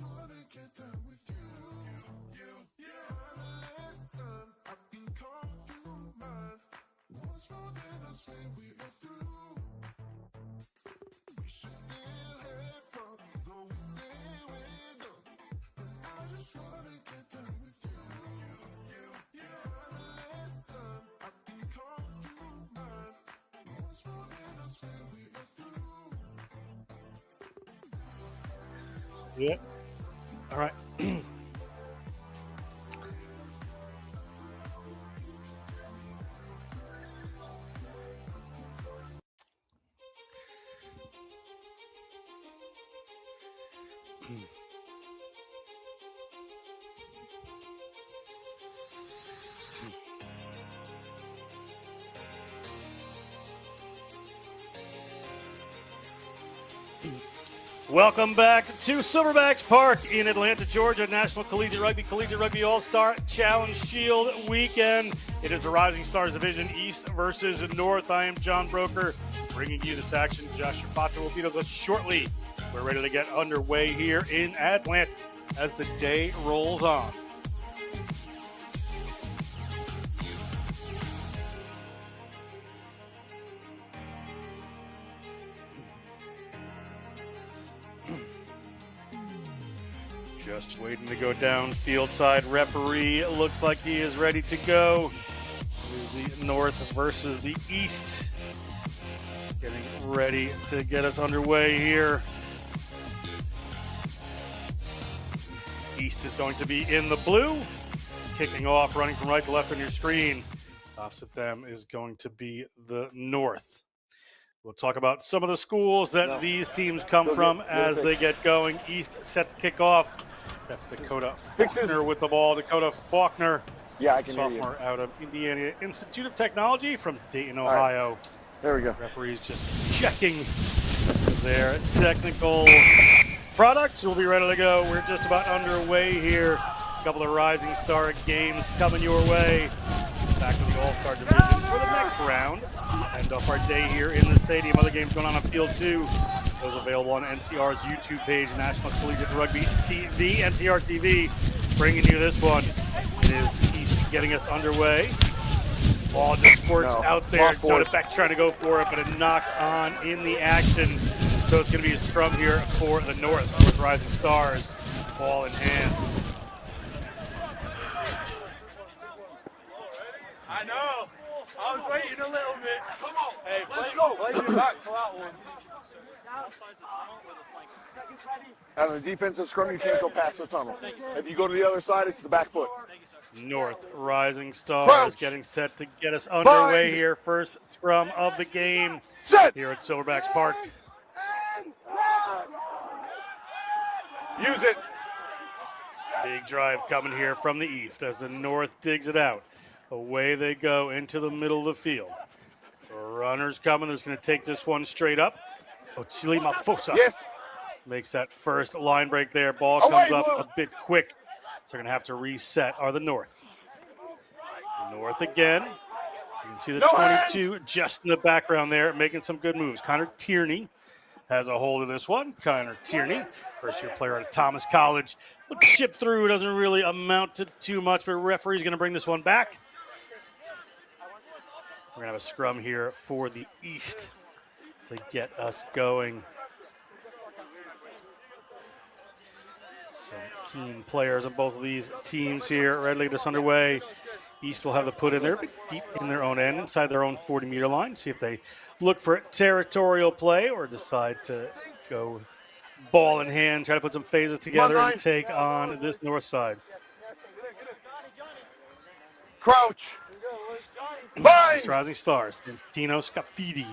wanna get down with you. Listen, I can call you mine. Once more than I swear we are through. We should still have fun, though we say we're done. 'Cause I just wanna get down with you. Listen, I can call you mine. Once more than I swear we are through. Yeah. All right. Welcome back to Silverbacks Park in Atlanta, Georgia. National Collegiate Rugby All-Star Challenge Shield Weekend. It is the Rising Stars Division East versus North. I am John Broker, bringing you this action. Josh Shapata will be with us shortly. We're ready to get underway here in Atlanta as the day rolls on. Just waiting to go down field side. Referee looks like he is ready to go. Here's the North versus the East. Getting ready to get us underway here. East is going to be in the blue. Kicking off, running from right to left on your screen. Opposite them is going to be the North. We'll talk about some of the schools that these teams come from as they get going. East set to kick off. That's Dakota Faulkner with the ball. Dakota Faulkner, yeah, I can sophomore out of Indiana Institute of Technology from Dayton, Ohio. Right. There we go. Referees just checking their technical products. We'll be ready to go. We're just about underway here. A couple of Rising Star games coming your way. Back to the All-Star Division for the next round. End off our day here in the stadium. Other games going on Field 2. Those available on NCR's YouTube page, National Collegiate Rugby TV, NCR TV, bringing you this one. It is East getting us underway. Ball just squirts out there. Jonah Beck trying to go for it, but it knocked on in the action. So it's going to be a scrum here for the North with Rising Stars. Ball in hand. I know. I was waiting a little bit. Come on. Hey, play your back to that one. Out of the defensive scrum, you can't go past the tunnel. If you go to the other side, it's the back foot. North Rising Stars getting set to get us underway here. First scrum of the game here at Silverbacks Park. Use it. Big drive coming here from the East as the North digs it out. Away they go into the middle of the field. Runners coming. There's going to take this one straight up. Otsili Mafosa makes that first line break there. Ball comes up a bit quick. So they're going to have to reset are the North. North again. You can see the 22 just in the background there, making some good moves. Connor Tierney has a hold of this one. Connor Tierney, first-year player out of Thomas College. Chip through, doesn't really amount to too much, but referee's going to bring this one back. We're going to have a scrum here for the East to get us going. Some keen players on both of these teams here. Ready to get us underway. East will have the put in there, deep in their own end, inside their own 40-meter line. See if they look for territorial play or decide to go ball in hand, try to put some phases together and take on this North side. Crouch. Rising Stars. Tino Scafidi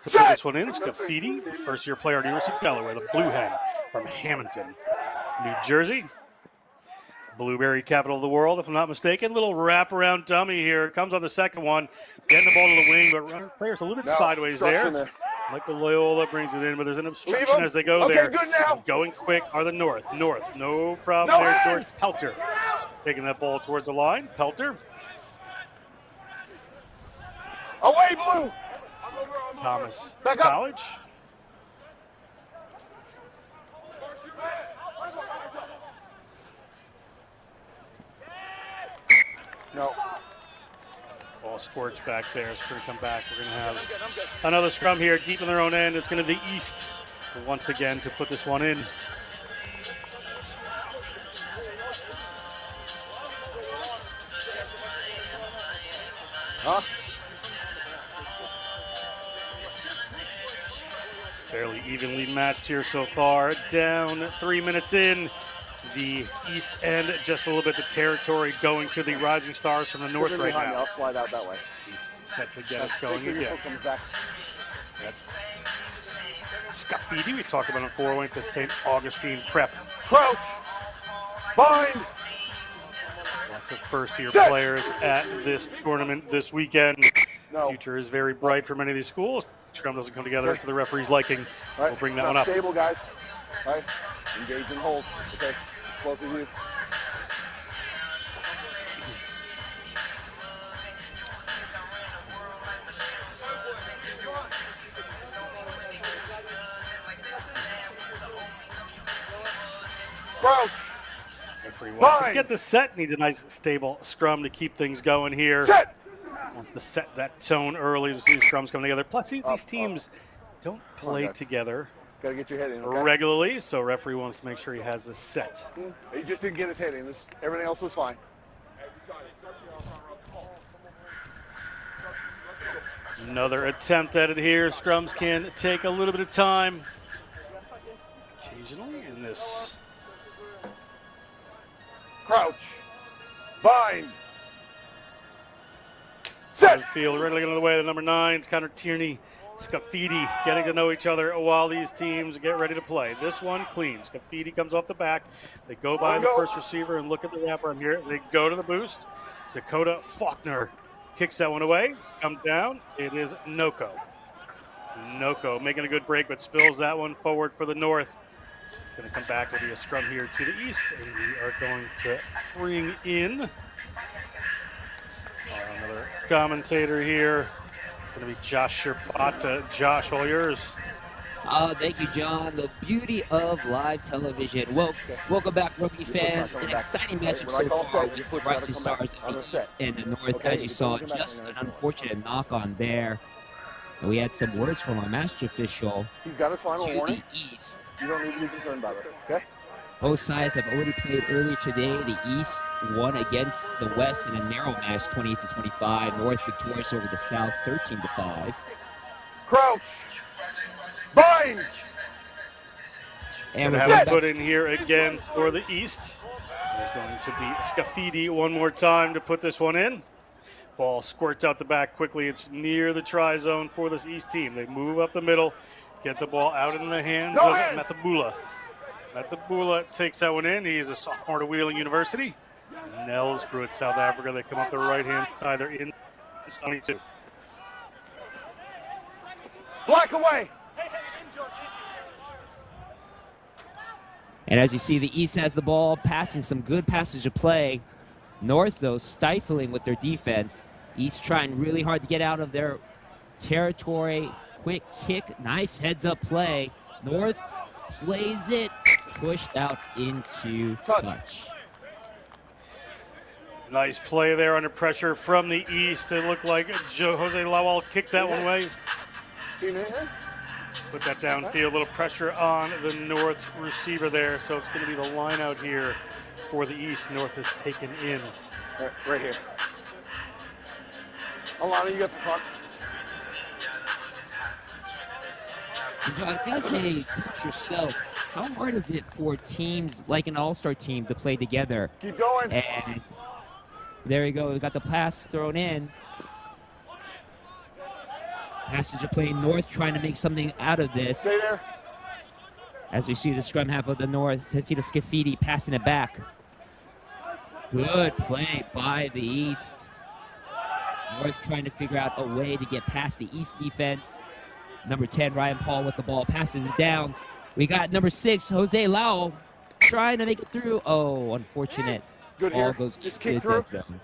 to put this one in. Scafidi, first-year player at the University of Delaware, the Blue Hen from Hamilton, New Jersey. Blueberry capital of the world, if I'm not mistaken. Little wraparound dummy here. Comes on the second one. Getting the ball to the wing, but runner player's a little bit sideways there. Michael Loyola brings it in, but there's an obstruction as they go there. Good now. Going quick are the North. No problem there. George Pelter taking that ball towards the line. Pelter. Away, Blue. Thomas Back up. College. No. Ball squirts back there. So we're going to come back. We're going to have another scrum here deep in their own end. It's going to be the East once again to put this one in. Huh? Fairly evenly matched here so far. Down 3 minutes in. The East end just a little bit the territory going to the Rising Stars from the North right Behind me. now. I'll slide out that way. He's set to get us going Make sure your again. foot comes back. That's Scafidi. We talked about him before. Went to St. Augustine Prep. Crouch. Bind. Lots of first-year players at this tournament this weekend. No. Future is very bright for many of these schools. Scrum doesn't come together to the referee's liking. Right. We'll bring It's that not one up. Stable, guys. All right. Engage and hold. Okay. It's both of you. Crouch. Referee wants to Bind. get the set. Needs a nice, stable scrum to keep things going here. Set. Want to set that tone early as these scrums come together. Plus, these teams don't play guys. together Got to get your head in. Okay? regularly, so referee wants to make sure he has the set. He just didn't get his head in. Everything else was fine. Another attempt at it here. Scrums can take a little bit of time. Occasionally in this. Crouch. Bind. Set. Field ready to get out of the way. The number 9s, Connor Tierney, Scafidi, getting to know each other while these teams get ready to play. This one clean. Scafidi comes off the back. They go by the first receiver and look at the wraparound here. They go to the boost. Dakota Faulkner kicks that one away. Come down. It is Noko. Noko making a good break, but spills that one forward for the North. It's going to come back. Will be a scrum here to the East, and we are going to bring in another commentator here. It's going to be Josh Sherbata. Josh, all yours. Thank you, John. The beauty of live television. Welcome back, rugby fans. An exciting matchup so far with the Rising Stars of the East and the North. As you saw, just an unfortunate knock on there. And we had some words from our match official He's got his final to warning. the East. You don't need to be concerned about it. Okay. Both sides have already played earlier today. The East won against the West in a narrow match, 28-25. North victorious over the South, 13-5. Crouch. Bind. And We're we're going to back put in here again for the East. It's going to be Scafidi one more time to put this one in. Ball squirts out the back quickly. It's near the try zone for this East team. They move up the middle, get the ball out in the hands of Methabula. Methabula takes that one in. He's a sophomore to Wheeling University. Nels Fruit, South Africa. They come up the right-hand side. They're in 22. Black away. And as you see, the East has the ball, passing some good passage of play. North, though, stifling with their defense. East trying really hard to get out of their territory. Quick kick, nice heads-up play. North plays it, pushed out into touch. Nice play there under pressure from the East. It looked like Jose Lawal kicked that one away. Put that downfield, a little pressure on the North receiver there. So it's going to be the line out here for the East. North is taken in. Right here. Alana, you got the clock. John, as a coach yourself, how hard is it for teams like an all-star team to play together? Keep going. And there you go. We got the pass thrown in. Passage of play North trying to make something out of this. Stay there. As we see the scrum half of the North, Tessita Scafidi passing it back. Good play by the East. North trying to figure out a way to get past the East defense. Number 10, Ryan Paul with the ball, passes it down. We got number 6, Jose Lau, trying to make it through. Oh, unfortunate. Good Ball here. goes Just to kick the through. dead zone.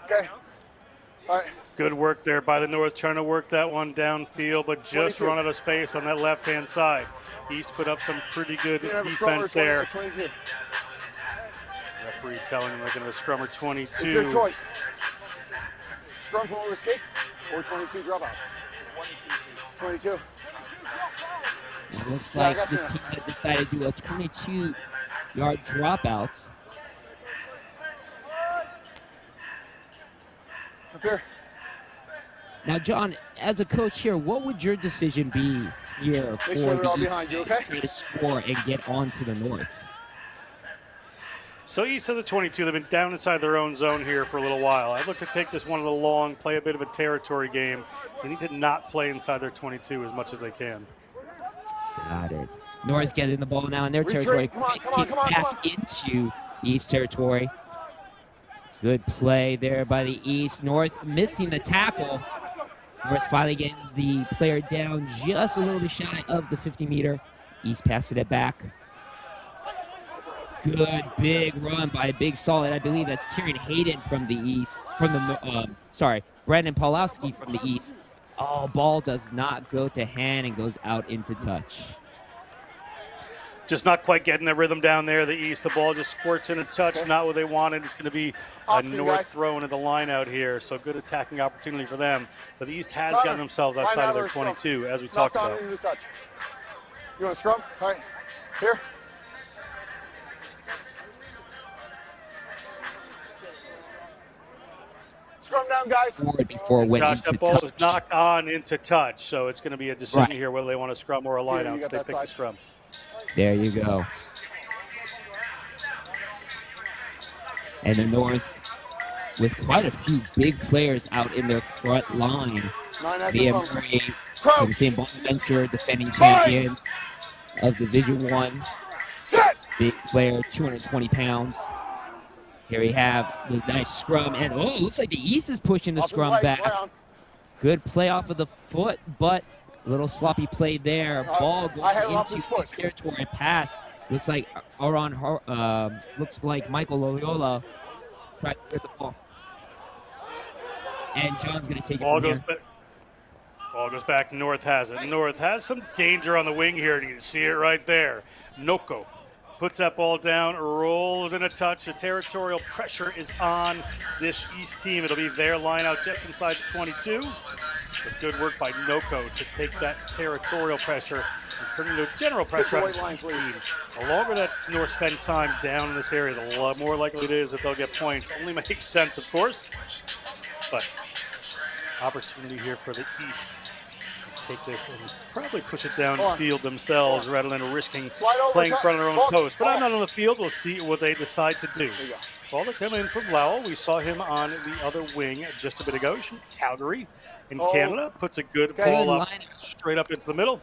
Okay. All right. Good work there by the North, trying to work that one downfield, but just 22. run out of space on that left-hand side. East put up some pretty good You have a scrummer defense there. 22. Referee telling him they're going to scrummer It's your 22. choice. scrum from over kick or 22 dropout? 22. It looks like the team has decided to do a 22-yard dropout. Up here. Now, John, as a coach here, what would your decision be here for the East to score and get on to the North? So East has a 22. They've been down inside their own zone here for a little while. I'd look to take this one a little long, play a bit of a territory game. They need to not play inside their 22 as much as they can. Got it. North getting the ball now in their territory. Come on, back into East territory. Good play there by the East. North missing the tackle. North finally getting the player down just a little bit shy of the 50-meter. East passing it back. Good big run by a big solid. I believe that's Kieran Hayden from the East. Brandon Pawlowski from the East. Oh, ball does not go to hand and goes out into touch. Just not quite getting the rhythm down there. The East, the ball just squirts in a touch. Not what they wanted. It's going to be a North throw into the line out here. So good attacking opportunity for them. But the East has gotten themselves outside of their 22, as we talked about. You want to scrum? All right. Here. Scrum down, guys. Forward before it went Josh, into that ball touch. was knocked on into touch. So it's going to be a decision here whether they want to scrum or a line out. They pick the scrum. There you go. And the North, with quite a few big players out in their front line. Mia Murray from St. Bonaventure, defending champions of Division I. Big player, 220 pounds. Here we have the nice scrum. And, oh, it looks like the East is pushing the scrum back. Good play off of the foot, but a little sloppy play there. Ball going into his territory. Pass. Looks like Michael Loyola tried to get the ball. And John's going to take it from here. Ball goes back. North has it. North has some danger on the wing here. You can see it right there. Noko puts that ball down, rolls in a touch. The territorial pressure is on this East team. It'll be their line out just inside the 22. But good work by Noko to take that territorial pressure and turn it into general pressure on this East team. The longer that North spend time down in this area, the more likely it is that they'll get points. Only makes sense, of course. But opportunity here for the East. Take this and probably push it downfield themselves rather than risking playing in front of their own post. But I'm not on the field. We'll see what they decide to do. Ball to come in from Lowell. We saw him on the other wing just a bit ago. He's from Calgary in Canada. Puts a good ball up straight up into the middle.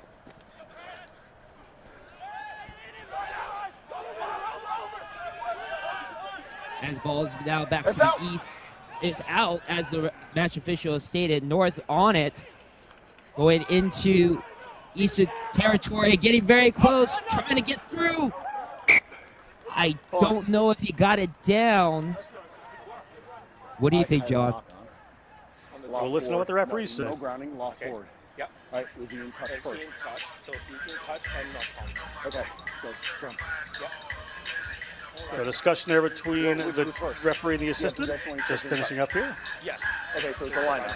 As ball's now back to the East. It's out, as the match official has stated. North on it. Going into Eastern territory, getting very close, trying to get through. I don't know if he got it down. What do you think, John? We'll listen to what the referees say. No grounding, lost forward. Yep. All right, was he in touch first? He in touch, so he can touch and not touch. Okay, so scrum. Yep. So discussion there between the referee and the assistant. Just finishing up here. Yes. Okay, so it's a line out.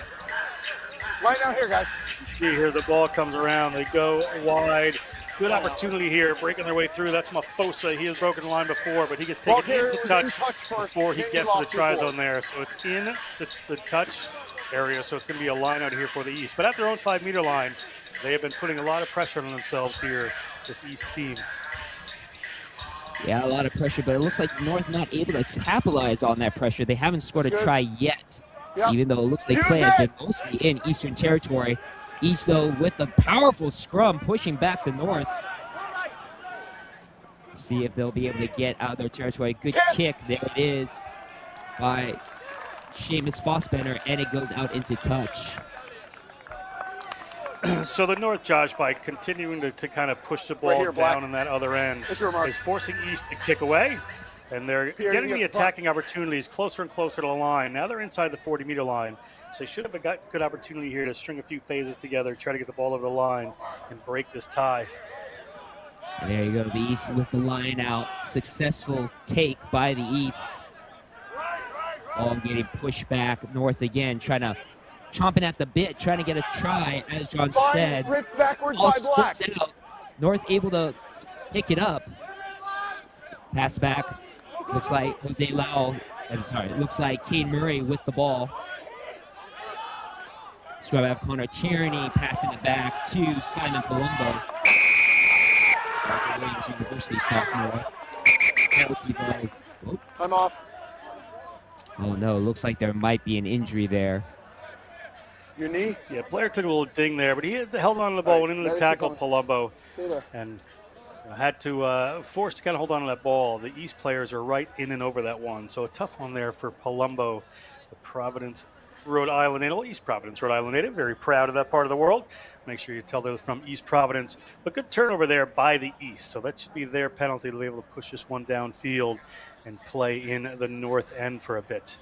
Line out here, guys. You see here, the ball comes around. They go wide. Good opportunity here, breaking their way through. That's Mafosa. He has broken the line before, but he gets taken into touch before he gets to the try zone there. So it's in the touch area, so it's going to be a line out here for the East. But at their own 5-meter line, they have been putting a lot of pressure on themselves here, this East team. Yeah, a lot of pressure, but it looks like North not able to capitalize on that pressure. They haven't scored a try yet, even though it looks like play has been mostly in Eastern territory. East, though, with the powerful scrum pushing back the North. See if they'll be able to get out of their territory. Good kick. There it is by Seamus Fossbender, and it goes out into touch. So the North, Josh, by continuing to kind of push the ball down on that other end, is forcing East to kick away. And they're getting the attacking opportunities closer and closer to the line. Now they're inside the 40-meter line. So they should have got good opportunity here to string a few phases together, try to get the ball over the line and break this tie. And there you go, the East with the line out. Successful take by the East. All getting pushed back. North again, chomping at the bit, trying to get a try, as John said. Ripped backwards All by Black. splits out. North able to pick it up. Pass back. Looks like Jose Lau. I'm sorry. Looks like Kane Murray with the ball. So I have Connor Tierney passing it back to Simon Palumbo. Roger Williams, University sophomore. Penalty by. Oh. Time off. Oh no, looks like there might be an injury there. Your knee? Yeah, Blair took a little ding there, but he held on to the ball, went into the tackle, Palumbo, and had to force to kind of hold on to that ball. The East players are right in and over that one, so a tough one there for Palumbo, the Providence, Rhode Island native, East Providence, Rhode Island native. Very proud of that part of the world. Make sure you tell they're from East Providence. But good turnover there by the East, so that should be their penalty to be able to push this one downfield and play in the north end for a bit.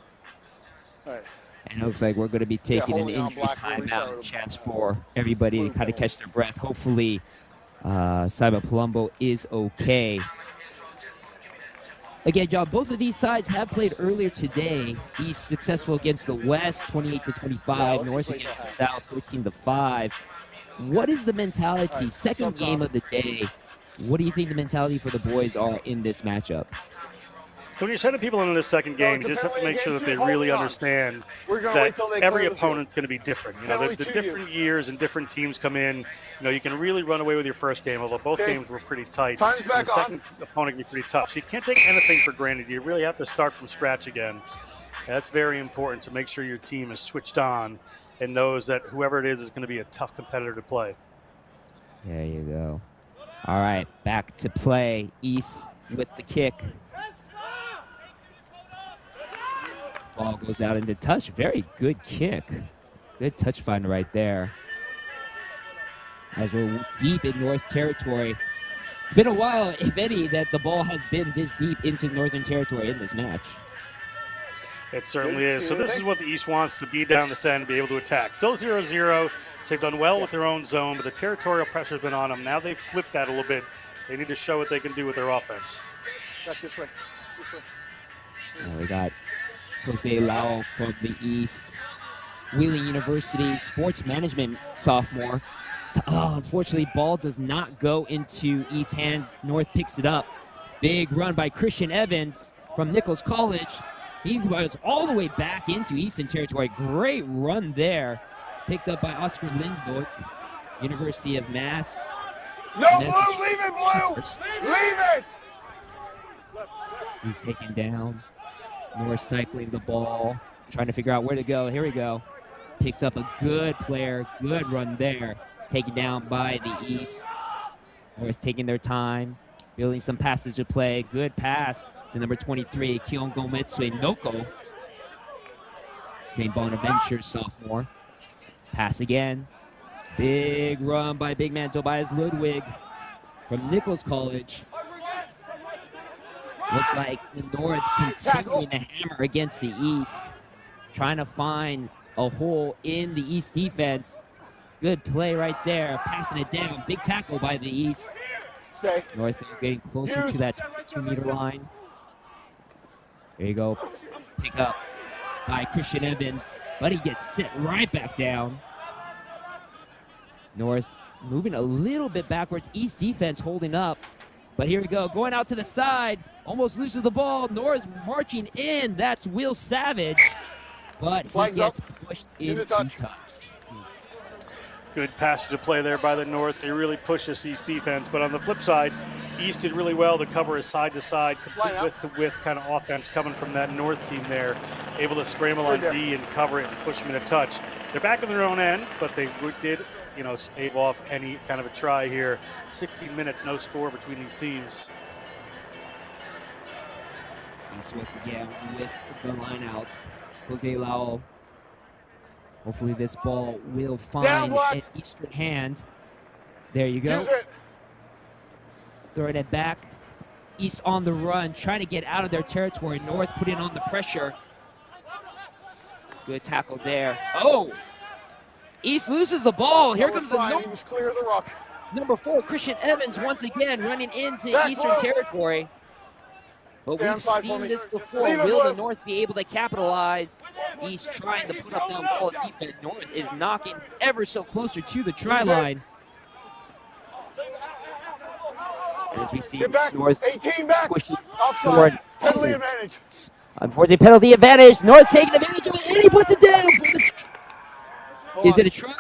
All right. And it looks like we're going to be taking an injury timeout, chance for everybody to kind of catch their breath. Hopefully, Simon Palumbo is okay. Again, John, both of these sides have played earlier today. East successful against the West, 28-25. North against the South, 13-5. What is the mentality? Second game of the day. What do you think the mentality for the boys are in this matchup? So when you're sending people into the second game, you just have to make sure that they really understand that every opponent's going to be different. You know, the different years and different teams come in. You know, you can really run away with your first game, although both games were pretty tight. The second opponent can be pretty tough. So you can't take anything for granted. You really have to start from scratch again. And that's very important to make sure your team is switched on and knows that whoever it is going to be a tough competitor to play. There you go. All right, back to play. East with the kick. Ball goes out into touch. Very good kick. Good touch finder right there. As we're deep in North Territory. It's been a while, if any, that the ball has been this deep into Northern Territory in this match. It certainly is. So this is what the East wants, to be down this end, be able to attack. Still 0-0. So they've done well with their own zone, but the territorial pressure's been on them. Now they've flipped that a little bit. They need to show what they can do with their offense. Back this way. This way. Now we got Jose Lau from the East. Wheeling University sports management sophomore. Unfortunately, ball does not go into East hands. North picks it up. Big run by Christian Evans from Nichols College. He runs all the way back into Eastern Territory. Great run there. Picked up by Oscar Lindborg, University of Mass. No, Blue, leave it, Blue! Leave it! He's taken down. North cycling the ball, trying to figure out where to go. Here we go. Picks up a good player. Good run there. Taken down by the East. North taking their time, building some passes to play. Good pass to number 23, Kiongo Mitsue Noko. St. Bonaventure sophomore. Pass again. Big run by big man Tobias Ludwig from Nichols College. Looks like the North continuing to hammer against the East, trying to find a hole in the East defense. Good play right there, passing it down. Big tackle by the East. Stay. North getting closer to that 22-meter line. There you go. Pick up by Christian Evans, but he gets sit right back down. North moving a little bit backwards. East defense holding up. But here we go, going out to the side, almost loses the ball. North marching in, that's Will Savage, but he gets pushed into touch. Good passage of play there by the North. They really push this East defense, but on the flip side, East did really well to cover his side-to-side, complete width-to-width kind of offense coming from that North team there, able to scramble on D and cover it and push him in a touch. They're back in their own end, but they did, you know, stave off any kind of a try here. 16 minutes, no score between these teams. East once again with the line out. Jose Lau. Hopefully this ball will find an Eastern hand. There you go. Throwing it back. East on the run, trying to get out of their territory. North putting on the pressure. Good tackle there. Oh! East loses the ball. Here comes the North. He was clear of the rock. Number 4, Christian Evans once again running into Eastern territory. But Stay on we've side for seen me. this before. Leave it, Will the Blue. North be able to capitalize? East trying to put up that wall of defense. North is knocking ever so closer to the try Use it. line. As we see Get back. North 18 back. pushing Offside. forward. Penalty Oh, advantage. unfortunately, penalty advantage. North taking advantage of it, and he puts it down. Hold Is on. it a try?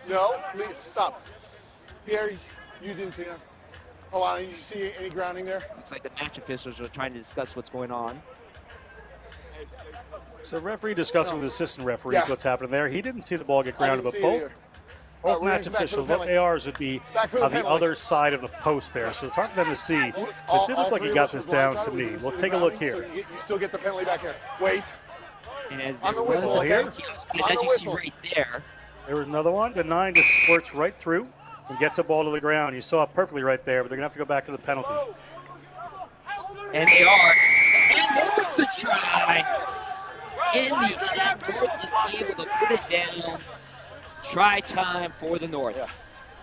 No, please stop. Pierre, you didn't see him. Hold on, did you see any grounding there? Looks like the match officials are trying to discuss what's going on. So referee discussing with the assistant referees Yeah. what's happening there. He didn't see the ball get I grounded, didn't but see it both either. All right, we're match gonna come back for the officials, what penalty. they are, would be Back for the on the penalty. other side of the post there. So it's hard for them to see. But All- it did all look like three he of got us this were down blindsided. to We me. didn't We'll see the take a look grounding, here. So you still get the penalty back here. Wait. And as On the there whistle, was okay? penalty, as On you the see whistle. right there. There was another one. The 9 just squirts right through and gets a ball to the ground. You saw it perfectly right there, but they're going to have to go back to the penalty. And they are. And there's the try. In the end, North is able to put it down. Try time for the North. Yeah.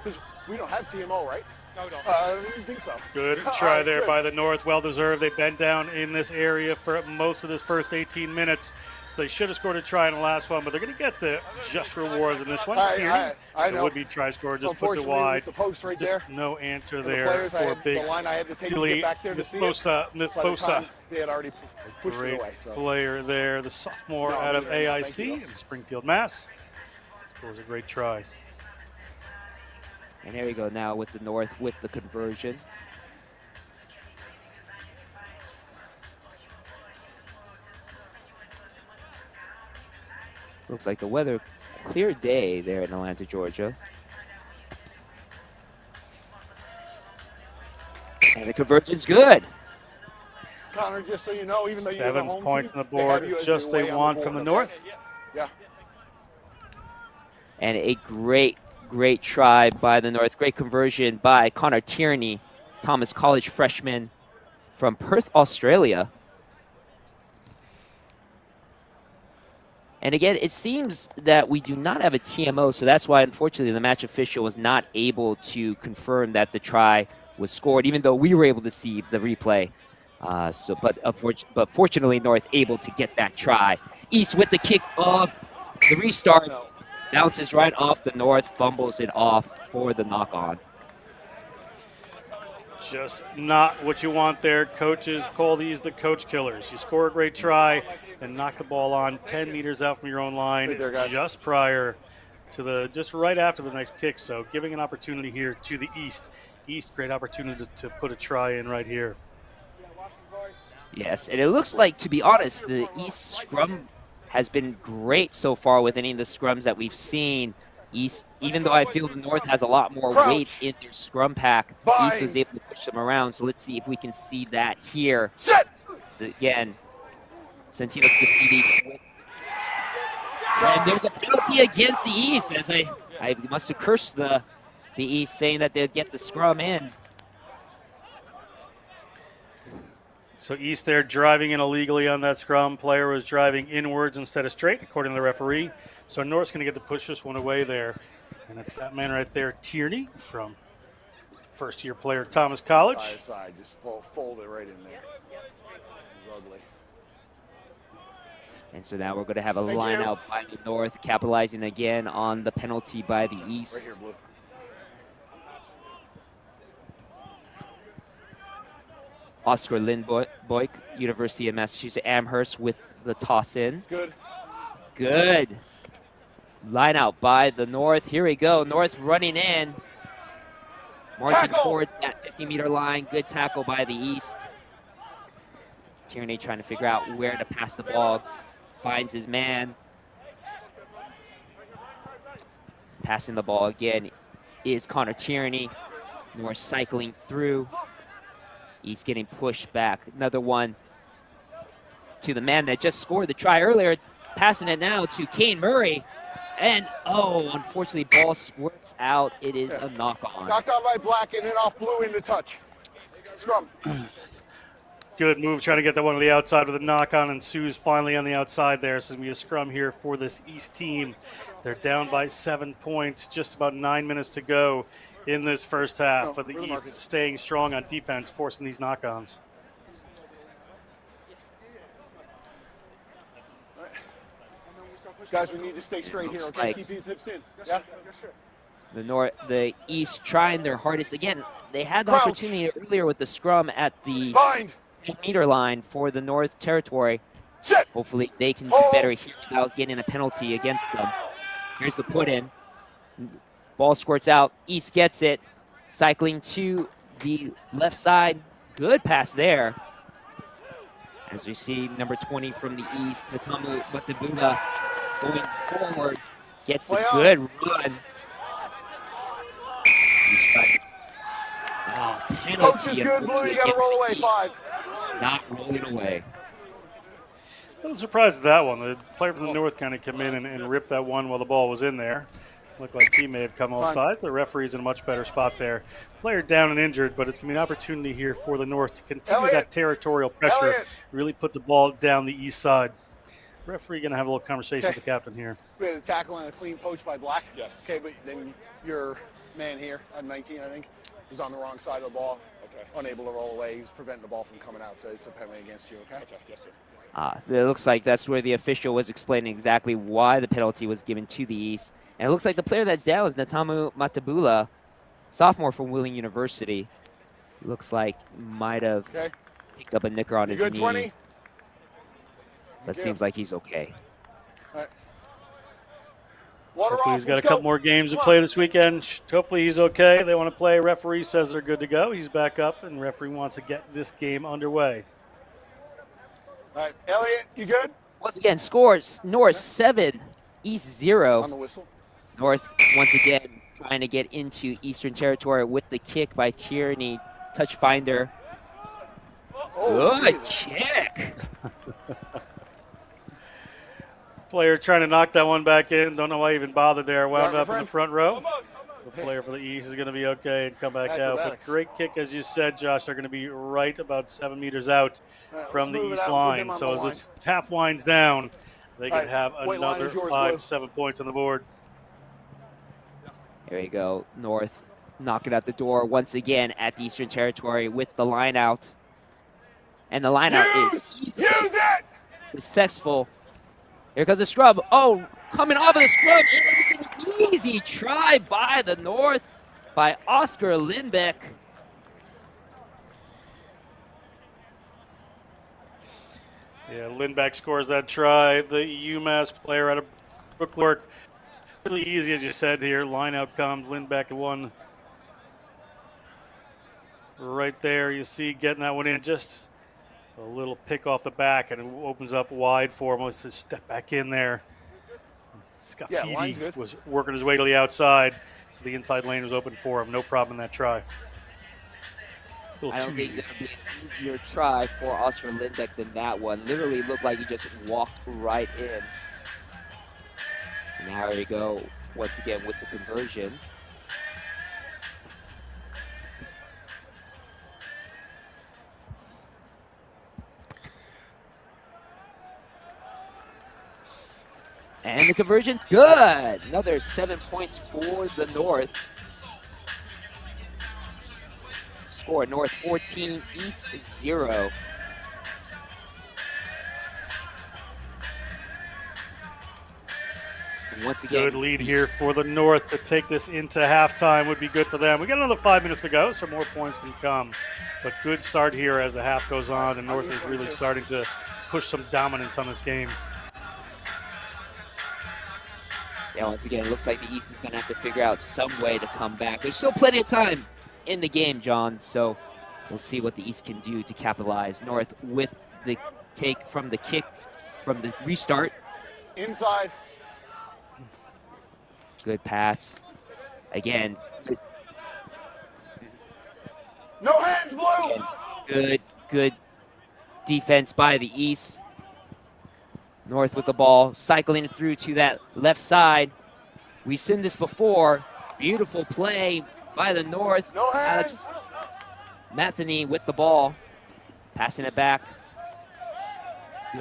Because we don't have TMO, right? No, we don't. I didn't think so. Good All try right, there good. by the North. Well deserved. They've been down in this area for most of this first 18 minutes. So they should have scored a try in the last one, but they're going to get the just rewards in this one. I The know. would-be try score just puts it Unfortunately, wide. with the post right Just there. no answer And the there players, for big the line I had to take to Billy get back there to see it. Nifosa. By the time they had already pushed Great it away. So. player there, the sophomore No, out of neither, no, AIC thank you. in Springfield, Mass. Scores a great try. And there you go now with the North with the conversion. Looks like the weather, clear day there in Atlanta, Georgia. And the conversion's good. Connor, just so you know, even though you're the 7 home points team, on the they have board, you as just your way they on want the from the board, North. okay? Yeah. And a great try by the North. Great conversion by Connor Tierney, Thomas College freshman from Perth, Australia. And again, it seems that we do not have a TMO, so that's why, unfortunately, the match official was not able to confirm that the try was scored, even though we were able to see the replay. But fortunately, North able to get that try. East with the kick off. The restart No. bounces right off the North, fumbles it off for the knock-on. Just not what you want there. Coaches call these the coach killers. You score a great try and knock the ball on 10 meters out from your own line Right there, guys. just prior to just right after the next kick. So giving an opportunity here to the East. East, great opportunity to put a try in right here. Yes, and it looks like, to be honest, the East scrum has been great so far with any of the scrums that we've seen. East, even though I feel the North has a lot more weight in their scrum pack, East was able to push them around. So let's see if we can see that here. Set. Again, Santino Scafidi. And there's a penalty against the East, as I must have cursed the East, saying that they'd get the scrum in. So East there driving in illegally on that scrum. Player was driving inwards instead of straight, according to the referee. So North's going to get to push this one away there. And it's that man right there, Tierney, from first-year player Thomas College. Side, just fold it right in there. It's ugly. And so now we're going to have a Thank line you. out by the North, capitalizing again on the penalty by the East. Right here, Blue. Oscar Lindboyk, University of Massachusetts Amherst with the toss in. It's good. Good. Line out by the North. Here we go. North running in. Marching Tackle. towards that 50-meter line. Good tackle by the East. Tierney trying to figure out where to pass the ball. Finds his man. Passing the ball again is Connor Tierney. North cycling through. He's getting pushed back. Another one to the man that just scored the try earlier. Passing it now to Kane Murray. And, oh, unfortunately, ball squirts out. It is a knock-on. Knocked out by Black and then off Blue into touch. Scrum. good move, trying to get that one to the outside with a knock on, and Sue's finally on the outside there. So it's going to be a scrum here for this East team. They're down by 7 points, just about 9 minutes to go in this first half. But the East staying strong on defense, forcing these knock-ons. Guys, we need to stay straight here, okay? Keep these hips in. Yeah? The East trying their hardest. Again, they had the opportunity earlier with the scrum at the 10-meter line for the North territory. Hopefully they can do better here without getting a penalty against them. Here's the put in. Ball squirts out. East gets it. Cycling to the left side. Good pass there. As you see, number 20 from the East, Natamu Matabula, going forward. Gets a good run. Oh, penalty. Coach is good, Blue. You got to roll away, 5. Not rolling away. I was surprised at that one. The player from the North kind of came in and ripped that one while the ball was in there. Looked like he may have come offside. The referee's in a much better spot there. Player down and injured, but it's going to be an opportunity here for the North to continue that territorial pressure, really put the ball down the east side. Referee going to have a little conversation with the captain here. We had a tackle and a clean poach by Black. Yes. Okay, but then your man here, at 19, I think, was on the wrong side of the ball. Okay. Unable to roll away. He was preventing the ball from coming out, so it's a penalty against you, okay? Okay, yes, sir. It looks like that's where the official was explaining exactly why the penalty was given to the East. And it looks like the player that's down is Natamu Matabula, sophomore from Wheeling University. Looks like might have picked up a nicker on his knee. 20? But seems like he's okay. All right. Hopefully he's got a couple more games to play this weekend. Hopefully he's okay. They want to play. Referee says they're good to go. He's back up, and referee wants to get this game underway. All right, Elliot, you good? Once again, scores North 7, East 0. On the whistle. North once again trying to get into Eastern Territory with the kick by Tierney. Touch finder. Good kick. Player trying to knock that one back in. Don't know why he even bothered there. Wound up in the front row. The player for the East is going to be okay and come back out. But great kick, as you said, Josh. They're going to be right about 7 meters out from the East line. So as this half winds down, they can have another 5 to 7 points on the board. There you go. North knocking at the door once again at the Eastern Territory with the line out. And the line out is easy. Successful. Here comes the scrub. Oh, coming off of the scrub. It is an easy try by the North by Oscar Lindbeck. Yeah, Lindbeck scores that try. The UMass player out of Brooklyn. Really easy, as you said here. Line out comes. Lindbeck one right there. You see getting that one in. Just a little pick off the back, and it opens up wide for him. Let's just step back in there. Scafidi was working his way to the outside, so the inside lane was open for him. No problem in that try. I don't think it's going to be an easier try for Oscar Lindbeck than that one. Literally looked like he just walked right in. And now here we go once again with the conversion. And the conversion's good. Another 7 points for the North. Score North 14, East 0. And once again, good lead here for the North to take this into halftime would be good for them. We got another 5 minutes to go, so more points can come. But good start here as the half goes on, and North is really starting to push some dominance on this game. Yeah, once again, it looks like the East is going to have to figure out some way to come back. There's still plenty of time in the game, John, so we'll see what the East can do to capitalize. North with the take from the kick from the restart. Inside. Good pass. Again. No hands, Blue! Again, good defense by the East. North with the ball, cycling through to that left side. We've seen this before. Beautiful play by the North. No hands. Alex Matheny with the ball. Passing it back.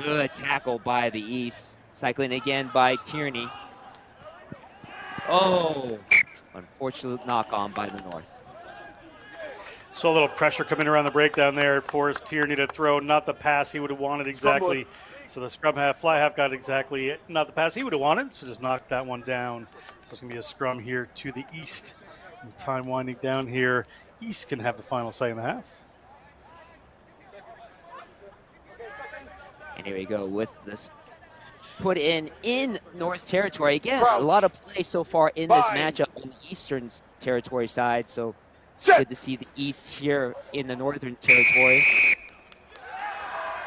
Good tackle by the East. Cycling again by Tierney. Oh, unfortunate knock on by the North. So a little pressure coming around the breakdown there, forced Tierney to throw not the pass he would have wanted exactly. So the scrum half, fly half got exactly not the pass he would have wanted, so just knocked that one down. So it's going to be a scrum here to the East. And time winding down here. East can have the final say in the half. And here we go with this put in North Territory. Again, a lot of play so far in this matchup on the Eastern Territory side. So good to see the East here in the Northern Territory.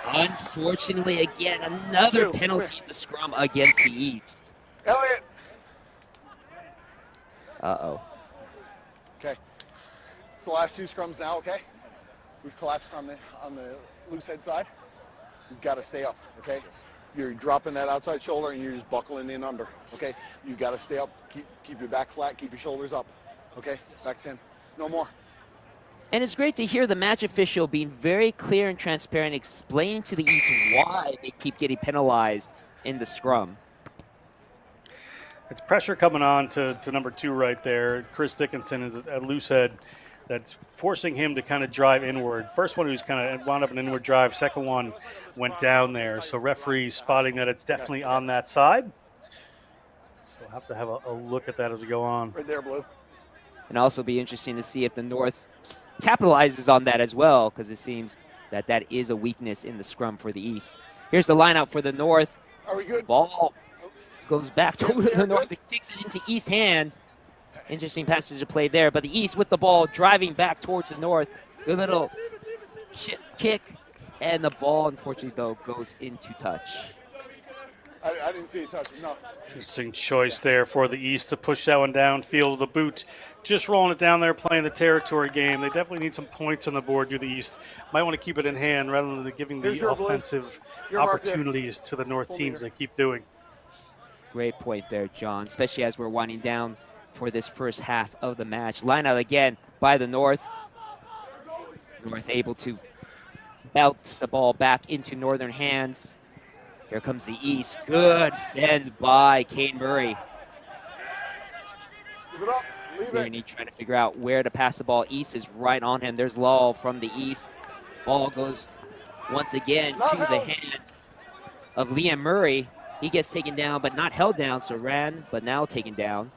Unfortunately, again, another penalty in the scrum against the East. Elliot. Uh-oh. Okay. It's the last 2 scrums now, okay? We've collapsed on the loose head side. You've got to stay up, okay? You're dropping that outside shoulder and you're just buckling in under, okay? You've got to stay up. Keep your back flat. Keep your shoulders up, okay? Back 10. No more. And it's great to hear the match official being very clear and transparent, explaining to the East why they keep getting penalized in the scrum. It's pressure coming on to number 2 right there. Chris Dickinson is a loose head that's forcing him to kind of drive inward. First one, who's kind of wound up an inward drive. Second one went down there. So referee spotting that it's definitely on that side. So we'll have to have a look at that as we go on. Right there, Blue. And also be interesting to see if the North capitalizes on that as well, because it seems that that is a weakness in the scrum for the East. Here's the line out for the North. Are we good? Ball goes back to the North. It kicks it into East hand. Interesting passage of play there, but the East with the ball driving back towards the North. Good little kick, and the ball, unfortunately, though, goes into touch. I didn't see it touch. No. Interesting choice there for the East to push that one downfield. The boot just rolling it down there, playing the territory game. They definitely need some points on the board to the East. Might want to keep it in hand rather than giving the offensive opportunities to the North teams they keep doing. Great point there, John, especially as we're winding down for this first half of the match. Line out again by the North. North able to bounce the ball back into Northern hands. Here comes the East. Good fend by Kane Murray. Give it up. Leave it. Trying to figure out where to pass the ball. East is right on him. There's Lowell from the East. Ball goes once again to the hand of Liam Murray. He gets taken down, but not held down. So ran, but now taken down.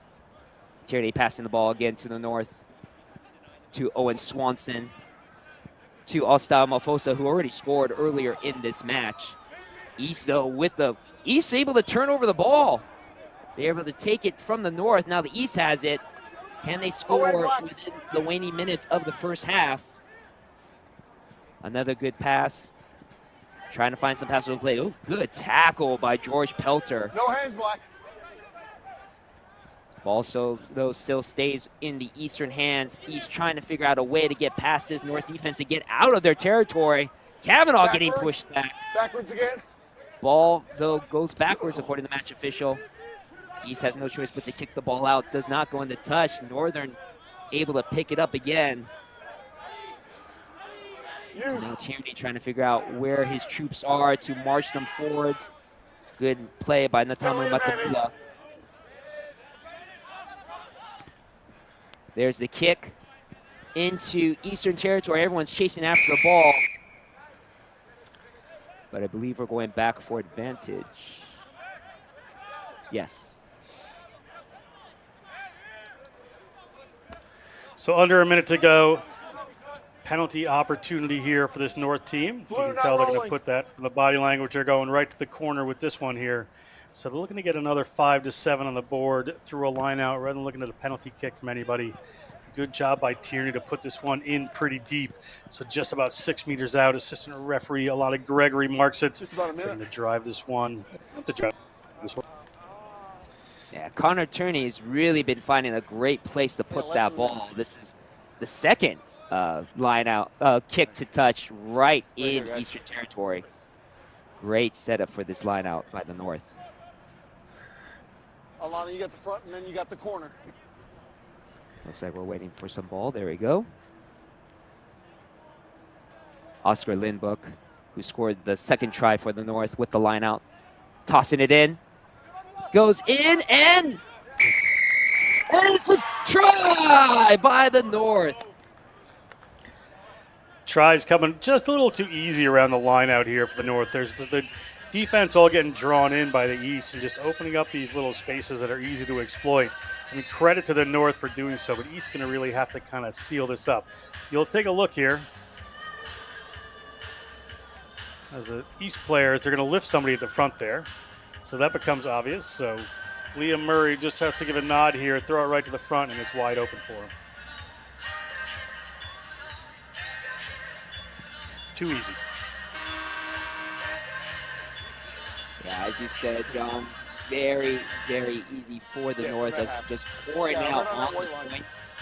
Tierney passing the ball again to the North, to Owen Swanson, to Ostal Malfosa, who already scored earlier in this match. East, though, with the East able to turn over the ball. They're able to take it from the North. Now the East has it. Can they score within the waning minutes of the first half? Another good pass. Trying to find some passable play. Oh, good tackle by George Pelter. No hands, Black. Ball, so though, still stays in the Eastern hands. East trying to figure out a way to get past this North defense to get out of their territory. Kavanaugh getting pushed back. Backwards again. Ball, though, goes backwards according to the match official. East has no choice but to kick the ball out. Does not go into touch. Northern able to pick it up again. Now Tierney trying to figure out where his troops are to march them forwards. Good play by Natamu Matamula. There's the kick into Eastern Territory. Everyone's chasing after the ball. But I believe we're going back for advantage. Yes. So under a minute to go. Penalty opportunity here for this North team. You can tell they're going to put that from the body language. They're going right to the corner with this one here. So they're looking to get another 5 to 7 on the board through a line out rather than looking at a penalty kick from anybody. Good job by Tierney to put this one in pretty deep. So just about 6 meters out. Assistant referee, a lot of Gregory marks it. Just about a minute. Going to drive this one. Yeah, Connor Tierney has really been finding a great place to put that ball. This is the second line out kick to touch right in Eastern Territory. Great setup for this line out by the North. Alana, you got the front and then you got the corner. Looks like we're waiting for some ball. There we go. Oscar Lindbook, who scored the second try for the North with the line out. Tossing it in. Goes in, and it's a try by the North. Tries coming just a little too easy around the line out here for the North. There's the defense all getting drawn in by the East and just opening up these little spaces that are easy to exploit. I mean, credit to the North for doing so, but East's going to really have to kind of seal this up. You'll take a look here. As the East players, they're going to lift somebody at the front there. So that becomes obvious. So Liam Murray just has to give a nod here, throw it right to the front, and it's wide open for him. Too easy. Yeah, as you said, John, very, very easy for the North as just pouring out on the points.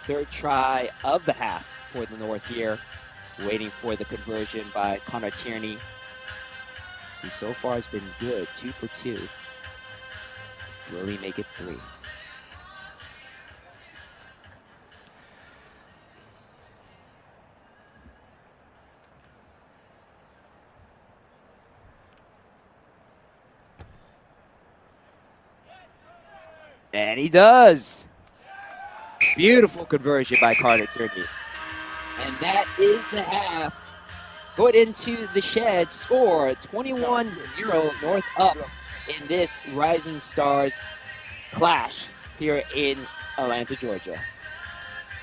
Third try of the half for the North here. Waiting for the conversion by Connor Tierney, who so far has been good, 2 for 2. Will he make it 3? And he does. Beautiful conversion by Connor Tierney. And that is the half. Going into the shed, score 21-0, North up in this Rising Stars clash here in Atlanta, Georgia.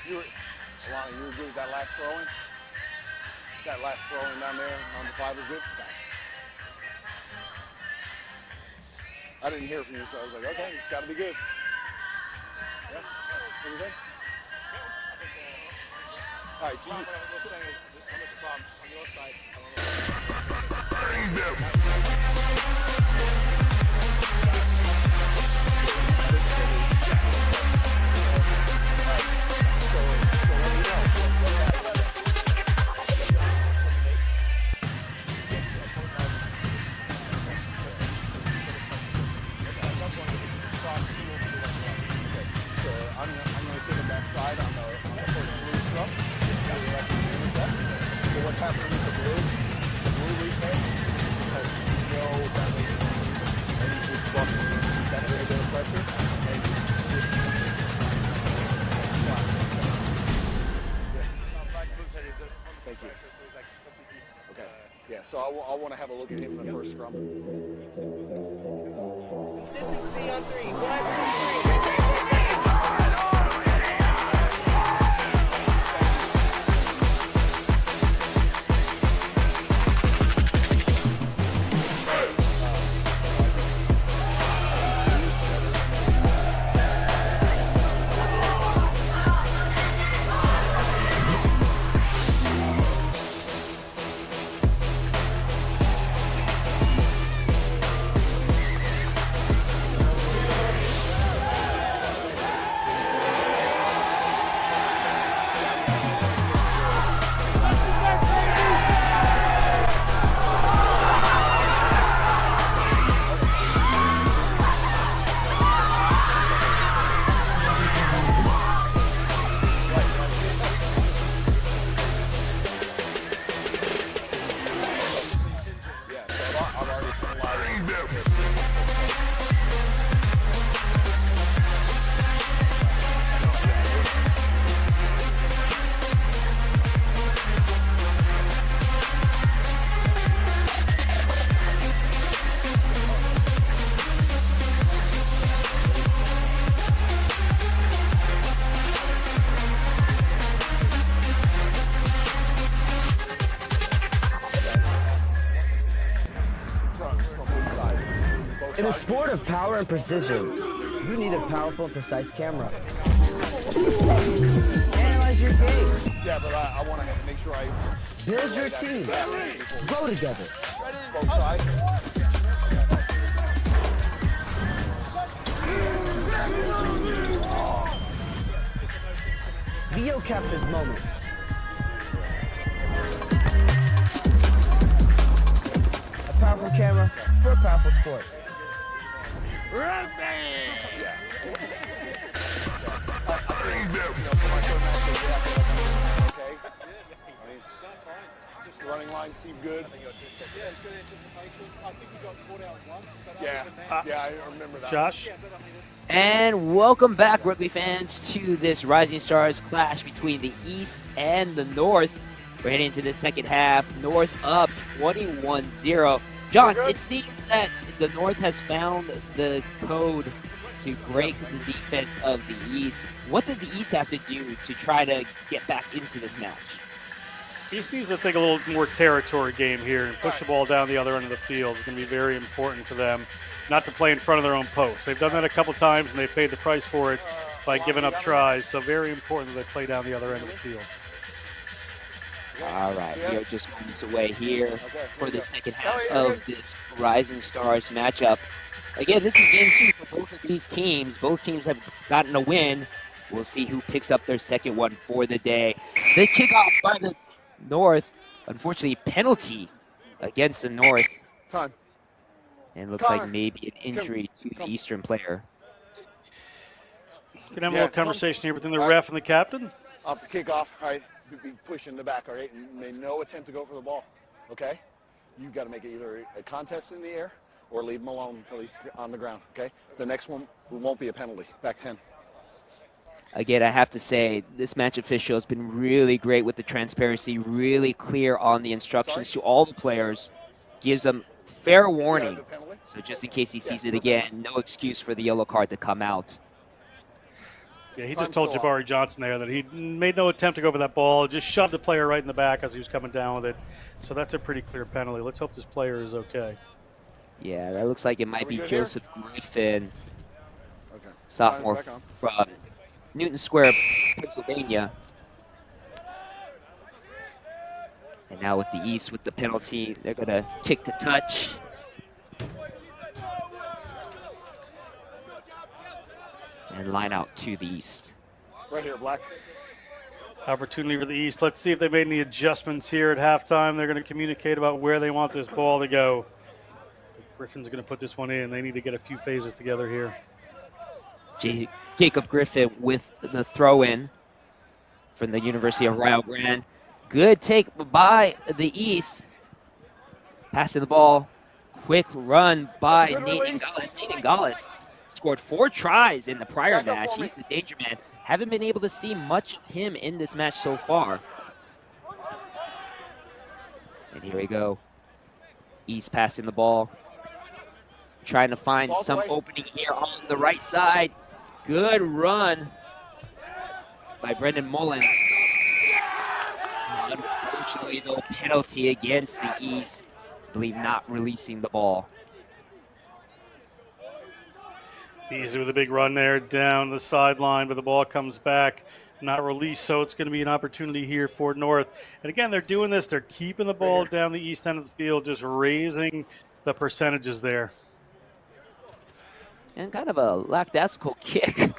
You agree with that last throw-in? That last throw-in down there on the 5 was good? I didn't hear it from you, so I was like, okay, it's got to be good. Yeah? What do you think? All right, so you... I'm going to take it backside on the first blue scrum. So what's happening with the blue replay? Because you know that way and you just buck that little bit of pressure and Thank you. Okay. Yeah, so I want to have a look at him in the first scrum. Consistency on 3. 1, 2, 3. In the sport of power and precision, you need a powerful and precise camera. Analyze your game. Yeah, but I want to make sure I build your team. Grow together. both sides. Video captures moments. A powerful camera for a powerful sport. line seemed good. Yeah, it's good anticipation. I think he got caught out once. But Yeah, other than that, I remember that. Josh? yeah, but I mean, it's And welcome back, rugby fans, to this Rising Stars clash between the East and the North. We're heading into the second half. North up 21-0. John, it seems that the North has found the code to break the defense of the East. What does the East have to do to try to get back into this match? East needs to think a little more territory game here and push the ball down the other end of the field. It's going to be very important for them not to play in front of their own post. They've done that a couple times, and they paid the price for it by giving up tries. So very important that they play down the other end of the field. All right, we are just moments away here for the second half of this Rising Stars matchup. Again, this is game 2 for both of these teams. Both teams have gotten a win. We'll see who picks up their second one for the day. The kickoff by the North, unfortunately, penalty against the North. Time. And looks like maybe an injury to the Eastern player. Can have a little conversation here between the ref and the captain. Off the kickoff, all right, be pushing the back, all right, and make no attempt to go for the ball, okay? You've got to make it either a contest in the air or leave him alone until he's on the ground, okay? The next one won't be a penalty. Back 10. Again, I have to say, this match official has been really great with the transparency, really clear on the instructions to all the players, gives them fair warning. So just in case he sees it again, no excuse for the yellow card to come out. Yeah, he just told Jabari Johnson there that he made no attempt to go for that ball, just shoved the player right in the back as he was coming down with it. So that's a pretty clear penalty. Let's hope this player is okay. Yeah, that looks like it might be Joseph Griffin, sophomore from Newton Square, Pennsylvania. And now with the East with the penalty, they're going to kick to touch. And line out to the East. Right here, Black. Opportunity for the East. Let's see if they made any adjustments here at halftime. They're going to communicate about where they want this ball to go. Griffin's going to put this one in. They need to get a few phases together here. Jacob Griffin with the throw-in from the University of Rio Grande. Good take by the East. Passing the ball. Quick run by Nate Ingales. Nate Ingales scored 4 tries in the prior match. He's the danger man. Haven't been able to see much of him in this match so far. And here we go. East passing the ball. Trying to find some opening here on the right side. Good run by Brendan Mullen. Unfortunately, though, penalty against the East. I believe not releasing the ball. Easy with a big run there down the sideline, but the ball comes back, not released, so it's going to be an opportunity here for North. And again, they're doing this. They're keeping the ball down the east end of the field, just raising the percentages there. And kind of a lackadaisical kick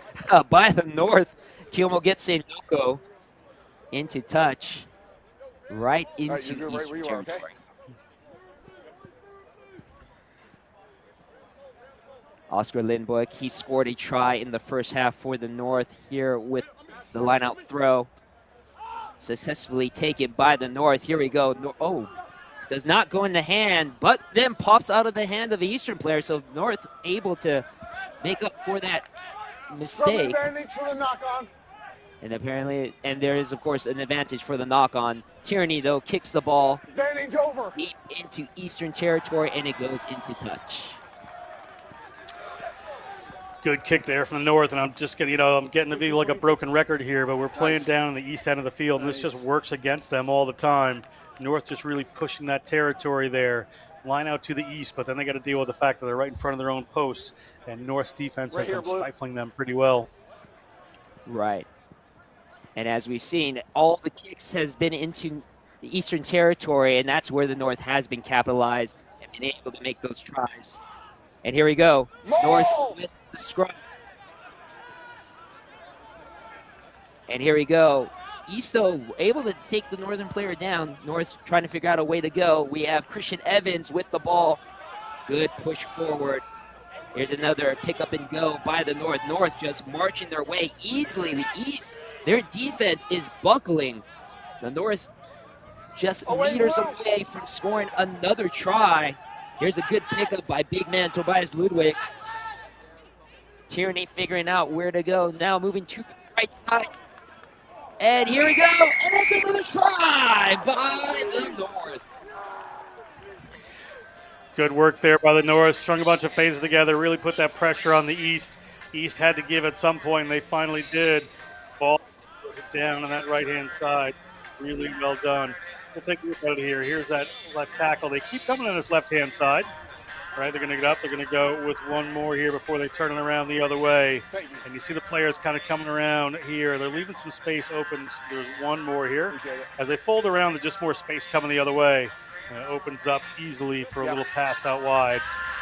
by the North. Kiomo gets Noko into touch, right into Eastern territory. Oscar Lindboek, he scored a try in the first half for the North here with the line-out throw. Successfully taken by the North. Here we go. Oh, does not go in the hand, but then pops out of the hand of the Eastern player. So North able to make up for that mistake. And apparently, and there is, of course, an advantage for the knock-on. Tierney, though, kicks the ball deep into Eastern territory, and it goes into touch. Good kick there from the North, and I'm just getting, I'm getting to be like a broken record here, but we're playing down in the east end of the field, and this just works against them all the time. North just really pushing that territory there. Line out to the east, but then they got to deal with the fact that they're right in front of their own posts, and North's defense has been stifling them pretty well. Right. And as we've seen, all the kicks has been into the Eastern territory, and that's where the North has been capitalized and been able to make those tries. And here we go. North with the scrum. And here we go. East, though, able to take the Northern player down. North trying to figure out a way to go. We have Christian Evans with the ball. Good push forward. Here's another pick up and go by the North. North just marching their way easily. The East, their defense is buckling. The North just meters away from scoring another try. Here's a good pickup by big man Tobias Ludwig. Tierney figuring out where to go. Now moving to the right side. And here we go. And it's another try by the North. Good work there by the North. Strung a bunch of phases together. Really put that pressure on the East. East had to give at some point, and they finally did. Ball was down on that right-hand side. Really well done. We'll take a look at it here. Here's that tackle. They keep coming on this left-hand side. Right, they're going to get up. They're going to go with one more here before they turn it around the other way. And you see the players kind of coming around here. They're leaving some space open. There's one more here. As they fold around, there's just more space coming the other way. And it opens up easily for a little pass out wide.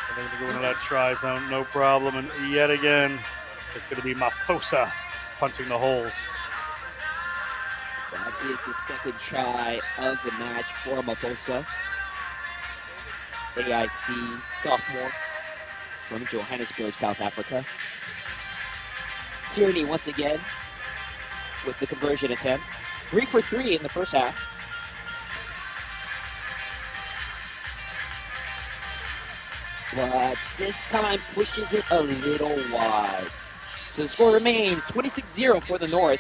And they're going to go into that try zone, no problem. And yet again, it's going to be Mafosa punching the holes. That is the second try of the match for Mafosa. AIC sophomore from Johannesburg, South Africa. Tierney once again with the conversion attempt. 3 for 3 in the first half. But this time pushes it a little wide. So the score remains 26-0 for the North.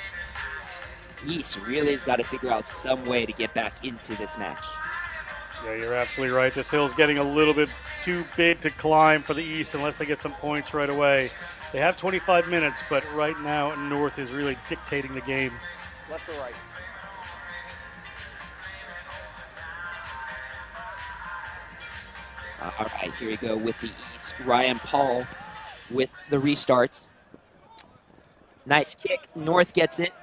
East really has got to figure out some way to get back into this match. Yeah, you're absolutely right. This hill's getting a little bit too big to climb for the East unless they get some points right away. They have 25 minutes, but right now North is really dictating the game. Left or right? All right, here we go with the East. Ryan Paul with the restart. Nice kick. North gets it.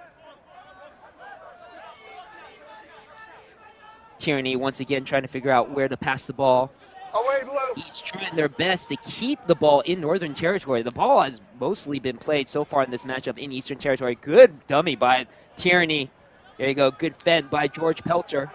Tierney once again trying to figure out where to pass the ball. Away, Blue. East trying their best to keep the ball in Northern Territory. The ball has mostly been played so far in this matchup in Eastern Territory. Good dummy by Tierney. There you go. Good fend by George Pelter.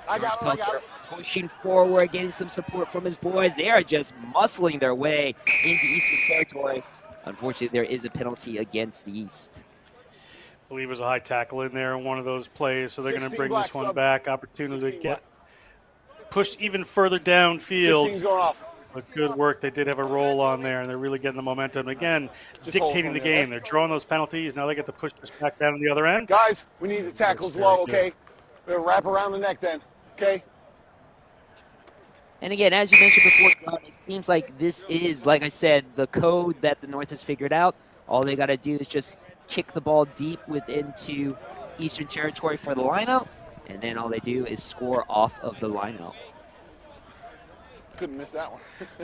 I got Pelter pushing forward, getting some support from his boys. They are just muscling their way into Eastern Territory. Unfortunately, there is a penalty against the East. I believe there's a high tackle in there in one of those plays, so they're going to bring this one back. Opportunity to get pushed even further downfield. 16's going off. But good work. They did have a roll on there, and they're really getting the momentum. Again, dictating the game. They're drawing those penalties. Now they get to push this back down on the other end. Guys, we need the tackles low, okay? We're going to wrap around the neck then, okay? And again, as you mentioned before, John, it seems like this is, like I said, the code that the North has figured out. All they got to do is just kick the ball deep into Eastern Territory for the lineout, and then all they do is score off of the lineout. Couldn't miss that one.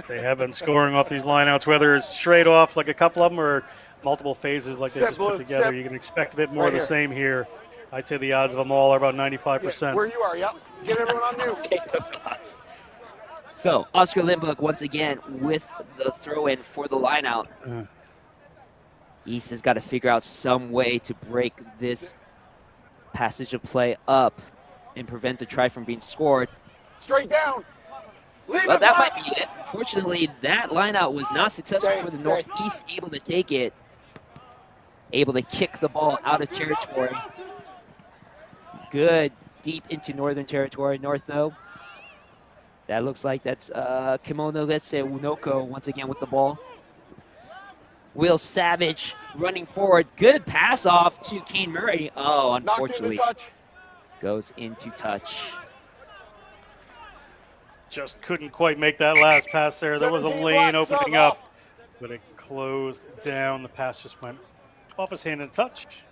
They have been scoring off these lineouts, whether it's straight off like a couple of them or multiple phases like they just put together. You can expect a bit more of the same here. I'd say the odds of them all are about 95%. Yeah, where you are, yep. Get everyone on mute. Take those odds. So Oscar Lindbuck once again with the throw-in for the lineout. East has got to figure out some way to break this passage of play up and prevent a try from being scored. Straight down. Well, that might be it. Unfortunately, that lineout was not successful for the Northeast, able to take it, able to kick the ball out of territory. Good, deep into Northern Territory. North, though, that looks like that's Kimono Letse Unoko once again with the ball. Will Savage running forward. Good pass off to Kane Murray. Oh, unfortunately, goes into touch. Just couldn't quite make that last pass there. There was a lane opening up, but it closed down. The pass just went off his hand in touch.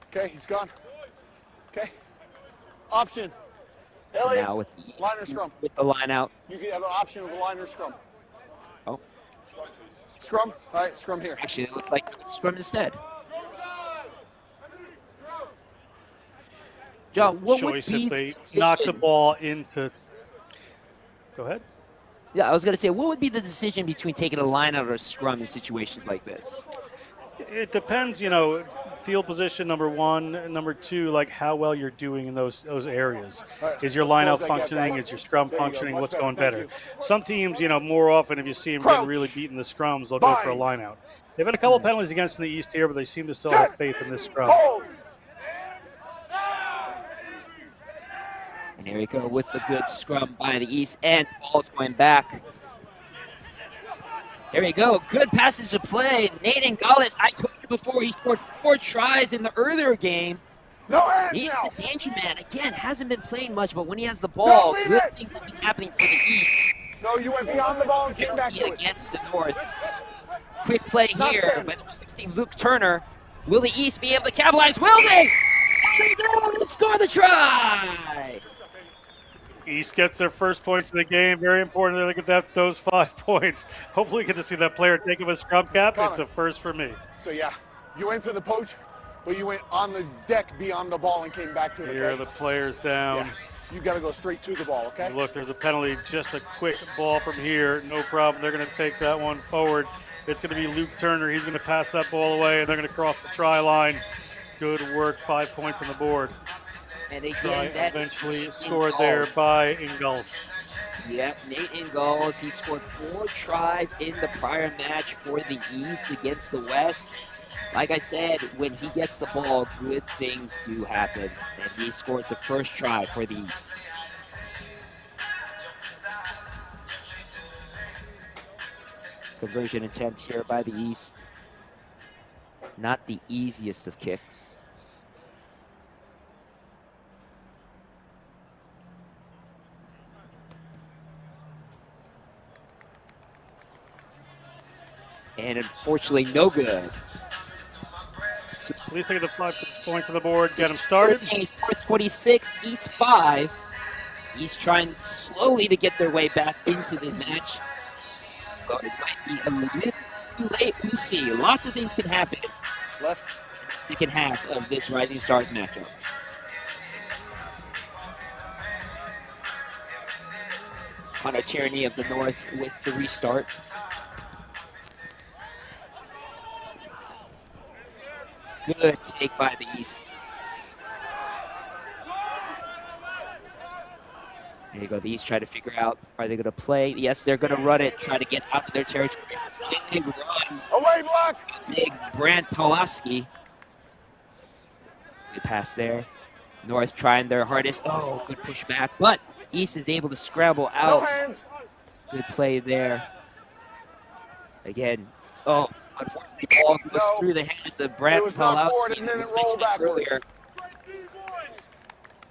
Okay, he's gone. Okay. Option. Elliot, now with the line or scrum. With the line out. You can have an option of a line or scrum. Oh. Scrum? All right, scrum here. Actually, it looks like scrum instead. John, what would be if they knock the ball into... Go ahead. Yeah, I was going to say, what would be the decision between taking a line out or a scrum in situations like this? It depends, field position, number one. Number two, like how well you're doing in those areas. Is your line-out functioning? Is your scrum functioning? What's going better? Some teams, more often, if you see them getting really beaten the scrums, they'll go for a line-out. They've had a couple penalties against from the East here, but they seem to still have faith in this scrum. And here we go with the good scrum by the East, and ball's going back. There we go. Good passage of play. Nathan Gallus, I told you before, he scored 4 tries in the earlier game. No hands He's now. the danger man. Again, hasn't been playing much, but when he has the ball, leave good it. things have been happening for the East. No, you went beyond the ball and came back Penalty to it. against the North. Quick play Top here 10. by number 16, Luke Turner. Will the East be able to capitalize? Will they? They do! They score the try! East gets their first points of the game. Very important that they get those 5 points. Hopefully we get to see that player take of a scrum cap. It's a first for me. So yeah, you went for the poach, but you went on the deck beyond the ball and came back to it. Here are Okay? the players down. Yeah. You got to go straight to the ball, okay? Look, there's a penalty. Just a quick ball from here. No problem. They're going to take that one forward. It's going to be Luke Turner. He's going to pass that ball away, and they're going to cross the try line. Good work. 5 points on the board. And Try again, that eventually is scored Ingalls. there by Ingalls. Yep, Nate Ingalls. He scored 4 tries in the prior match for the East against the West. Like I said, when he gets the ball, good things do happen. And he scores the first try for the East. Conversion attempt here by the East. Not the easiest of kicks. And unfortunately, no good. At least they get the 5-6 points on the board. Get them started. He's North 26, East 5. He's trying slowly to get their way back into the match. But it might be a little too late. We'll see. Lots of things can happen Left. in the second half of this Rising Stars matchup. Connor Tierney of the North with the restart. Good take by the East. There you go. The East try to figure out, are they going to play? Yes, they're going to run it, try to get out of their territory. Big run. Away block. Big Brant Pulaski. Good pass there. North trying their hardest. Oh, good push back. But East is able to scramble No out. hands. Good play there. Again. Oh, unfortunately, ball goes No. through the hands of It Brant was knocked forward Pulaski. and then was it rolled mentioned backwards. earlier.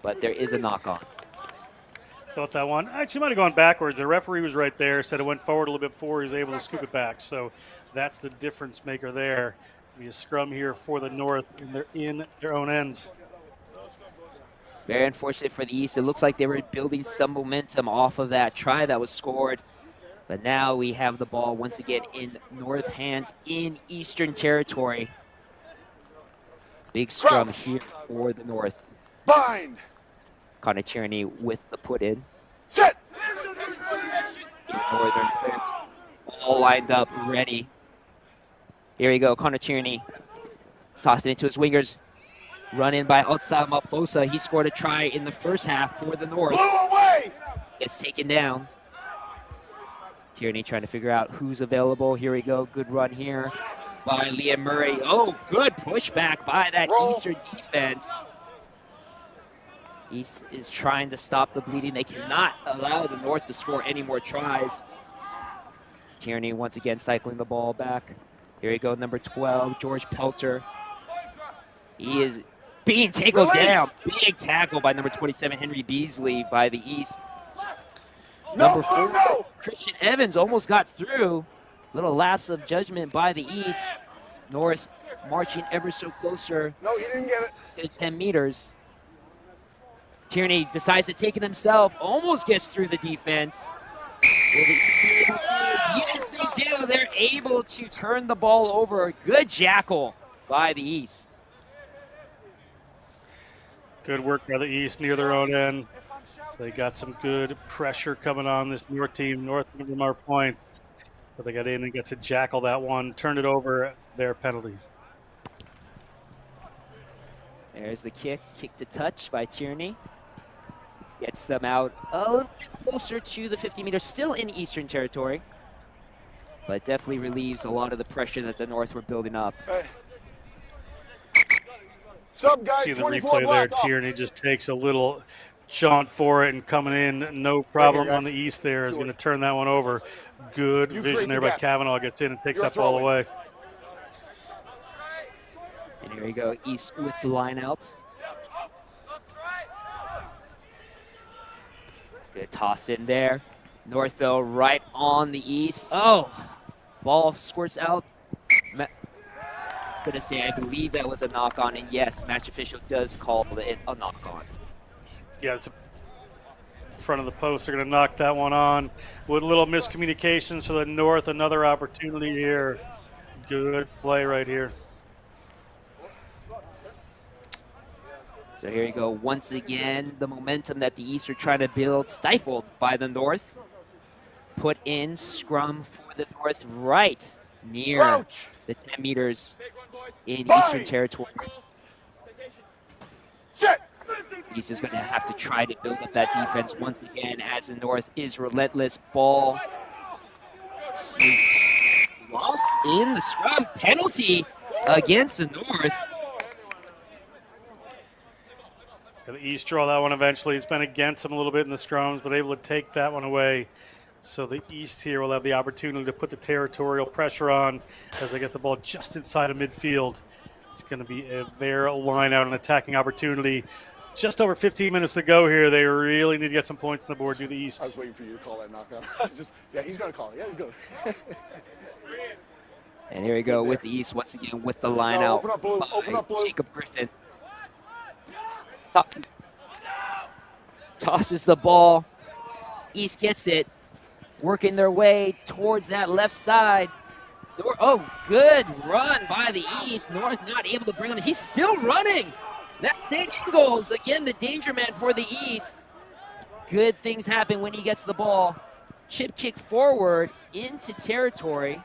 But there is a knock-on. Thought that one actually might have gone backwards. The referee was right there, said it went forward a little bit before he was able to scoop it back. So that's the difference maker there. Be a scrum here for the North, and they're in their own end. Very unfortunate for the East. It looks like they were building some momentum off of that try that was scored. But now we have the ball once again in North hands in Eastern Territory. Big scrum here for the North. Bind. Connor Tierney with the put in. Set. Northern players all lined up, ready. Here we go, Connor Tierney. Tossed it into his wingers. Run in by Otsa Mafosa. He scored a try in the first half for the North. Blew away. Gets taken down. Tierney trying to figure out who's available. Here we go. Good run here by Liam Murray. Oh, good pushback by that Roll. Eastern defense. East is trying to stop the bleeding. They cannot allow the North to score any more tries. Tierney once again cycling the ball back. Here we go, number 12, George Pelter. He is being tackled down. Big tackle by number 27, Henry Beasley by the East. Number 4, Christian Evans almost got through. Little lapse of judgment by the East. North marching ever so closer No, he didn't get it. to 10 meters. Tierney decides to take it himself, almost gets through the defense. Will the East be able to? Yes, they do. They're able to turn the ball over. Good jackal by the East. Good work by the East near their own end. They got some good pressure coming on this North team. North give them more points, but they got in and got to jackal that one, turned it over, their penalty. There's the kick to touch by Tierney. Gets them out a little bit closer to the 50 meters, still in Eastern Territory, but definitely relieves a lot of the pressure that the North were building up. Hey. Sub guys, See the 24 replay there. block off. Tierney just takes a little jaunt for it and coming in, no problem on the East there is going to turn that one over. Good vision there by Kavanaugh, gets in and takes that ball away. And here we go, East with the line out. Good toss in there. North, though, right on the East. Oh, ball squirts out. I was going to say, I believe that was a knock-on, and yes, match official does call it a knock-on. Yeah, it's in front of the post. They're going to knock that one on with a little miscommunication. So the North, another opportunity here. Good play right here. So here you go. Once again, the momentum that the East are trying to build, stifled by the North. Put in scrum for the North right near the 10 meters in Eastern Territory. East is going to have to try to build up that defense once again as the North is relentless. Ball is lost in the scrum. Penalty against the North. The East draw that one eventually. It's been against them a little bit in the scrums, but able to take that one away. So the East here will have the opportunity to put the territorial pressure on as they get the ball just inside of midfield. It's going to be their line out, an attacking opportunity. Just over 15 minutes to go here. They really need to get some points on the board to the East. I was waiting for you to call that knockout. Yeah, he's going to call it. Yeah, he's going to. And here we go with the East once again with the line out. Open up, Blue. Open up, Blue. Jacob Griffin. Tosses the ball. East gets it. Working their way towards that left side. Oh, good run by the East. North not able to bring him. He's still running. That's Nate Ingalls. Again, the danger man for the East. Good things happen when he gets the ball. Chip kick forward into territory.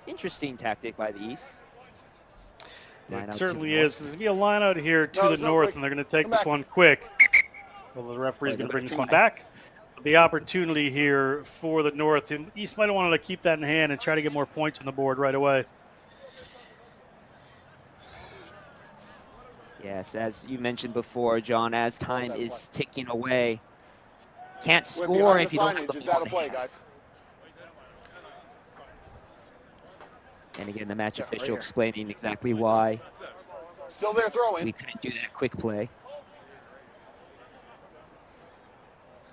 Interesting tactic by the East. It certainly is, because there's going to be a line out here to the North, and they're going to take this one quick. Well, the referee's going to bring this one back. The opportunity here for the North, and East might have wanted to keep that in hand and try to get more points on the board right away. Yes, as you mentioned before, John, as time is ticking away, can't score if you don't have the ball in hand. And again, the match official explaining exactly why still there throwing. We couldn't do that quick play.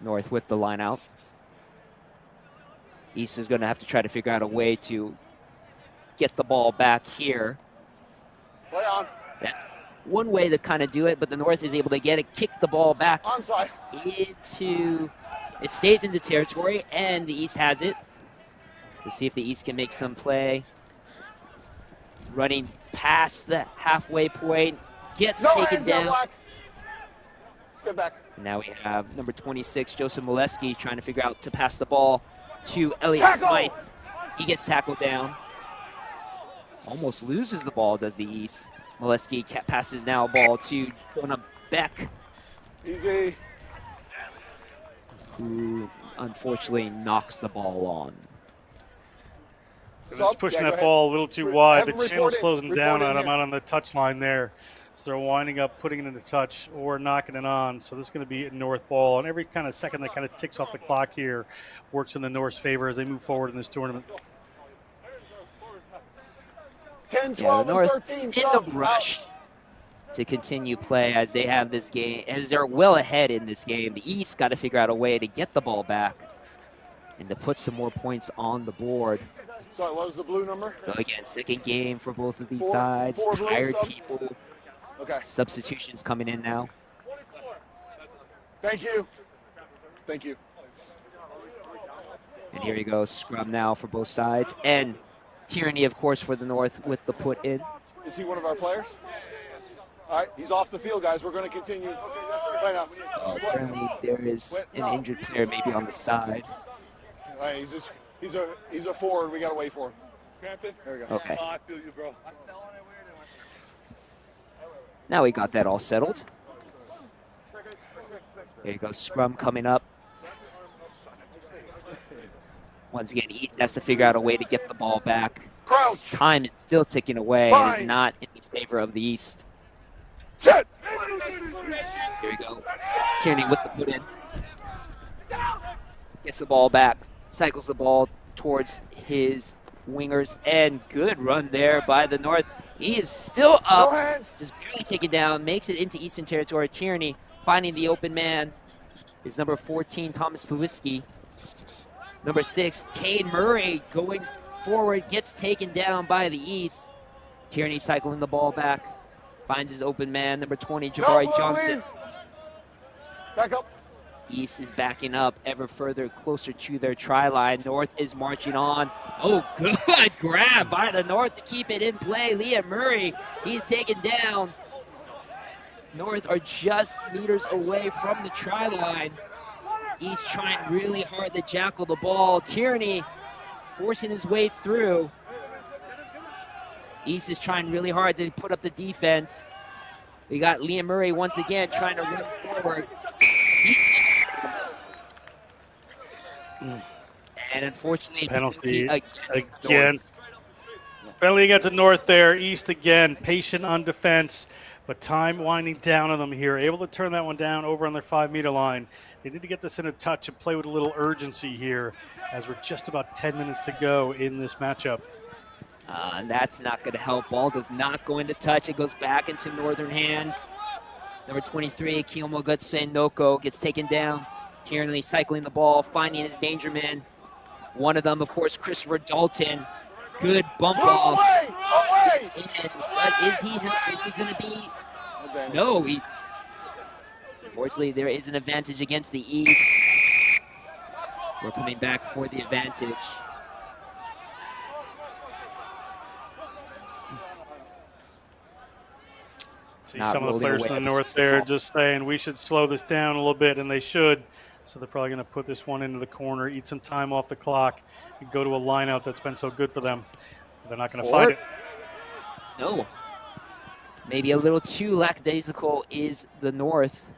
North with the line out. East is going to have to try to figure out a way to get the ball back here. Play on. That's one way to kind of do it, but the North is able to get it, kick the ball back onside into, it stays into territory, and the East has it. Let's see if the East can make some play. Running past the halfway point, gets taken down. Step back. Now we have number 26, Joseph Molesky, trying to figure out to pass the ball to Elliot Smythe. He gets tackled down. Almost loses the ball, does the East. Molesky passes now ball to Jonah Beck. Easy. Who unfortunately knocks the ball on. It's pushing that ball a little too wide. The channel's closing down on him out on the touch line there. So they're winding up putting it in the touch or knocking it on. So this is going to be a North ball. And every kind of second that kind of ticks off the clock here works in the North's favor as they move forward in this tournament. 10, 12, the North 13, in the rush to continue play as they have this game, as they're well ahead in this game. The East got to figure out a way to get the ball back and to put some more points on the board. Sorry, what was the blue number? So again, second game for both of these sides. Tired people. Okay. Substitutions coming in now. Thank you. Thank you. And here you go, scrum now for both sides. And Tyranny, of course, for the North with the put in. Is he one of our players? All right, he's off the field, guys. We're going to continue. Right now. Apparently there is an injured player maybe on the side. All right, he's a forward. We got to wait for him. There we go. Okay. I feel you, bro. Now we got that all settled. There you go, scrum coming up. Once again, East has to figure out a way to get the ball back. Time is still ticking away. It is not in the favor of the East. Set. Here we go. Tierney with the put in. Gets the ball back. Cycles the ball towards his wingers. And good run there by the North. He is still up. Just barely taken down. Makes it into Eastern Territory. Tierney finding the open man is number 14, Thomas Lewiski. Number 6, Cade Murray going forward. Gets taken down by the East. Tierney cycling the ball back. Finds his open man, number 20, Jabari Johnson. Back up. East is backing up ever further closer to their try line. North is marching on. Oh, good grab by the North to keep it in play. Liam Murray, he's taken down. North are just meters away from the try line. East trying really hard to jackal the ball. Tierney forcing his way through. East is trying really hard to put up the defense. We got Liam Murray once again trying to run forward. And unfortunately, penalty against penalty against the North there. East again, patient on defense, but time winding down on them here. Able to turn that one down over on their 5-meter line. They need to get this in a touch and play with a little urgency here as we're just about 10 minutes to go in this matchup. And that's not going to help. Ball does not go into touch. It goes back into Northern hands. Number 23, Kiyomo Gutsuen Noko gets taken down. Tierney cycling the ball, finding his danger man. One of them, of course, Christopher Dalton. Good bump off. It's in, but is he going to be? No. Unfortunately, there is an advantage against the East. We're coming back for the advantage. See some of the players from the North there just saying we should slow this down a little bit, and they should. So they're probably going to put this one into the corner, eat some time off the clock, and go to a line-out that's been so good for them. They're not going to fight it. No. Maybe a little too lackadaisical is the North,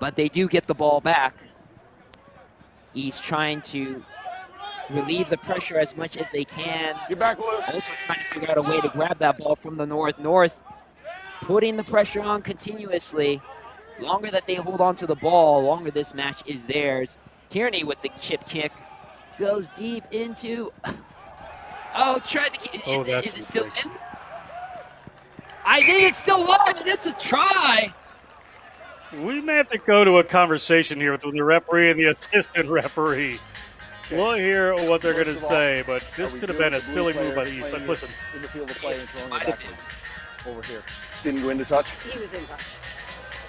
but they do get the ball back. East trying to relieve the pressure as much as they can. Get back, Luke. Also trying to figure out a way to grab that ball from the North. North putting the pressure on continuously. Longer that they hold on to the ball, longer this match is theirs. Tierney with the chip kick goes deep into. Oh, tried to. Is it still in? I think it's still live, and it's a try. We may have to go to a conversation here with the referee and the assistant referee. Okay. We'll hear what they're going to say, but this could have been a silly move by the East. Let's listen. In the field of play and throwing it backwards. Over here. Didn't go into touch? He was in touch.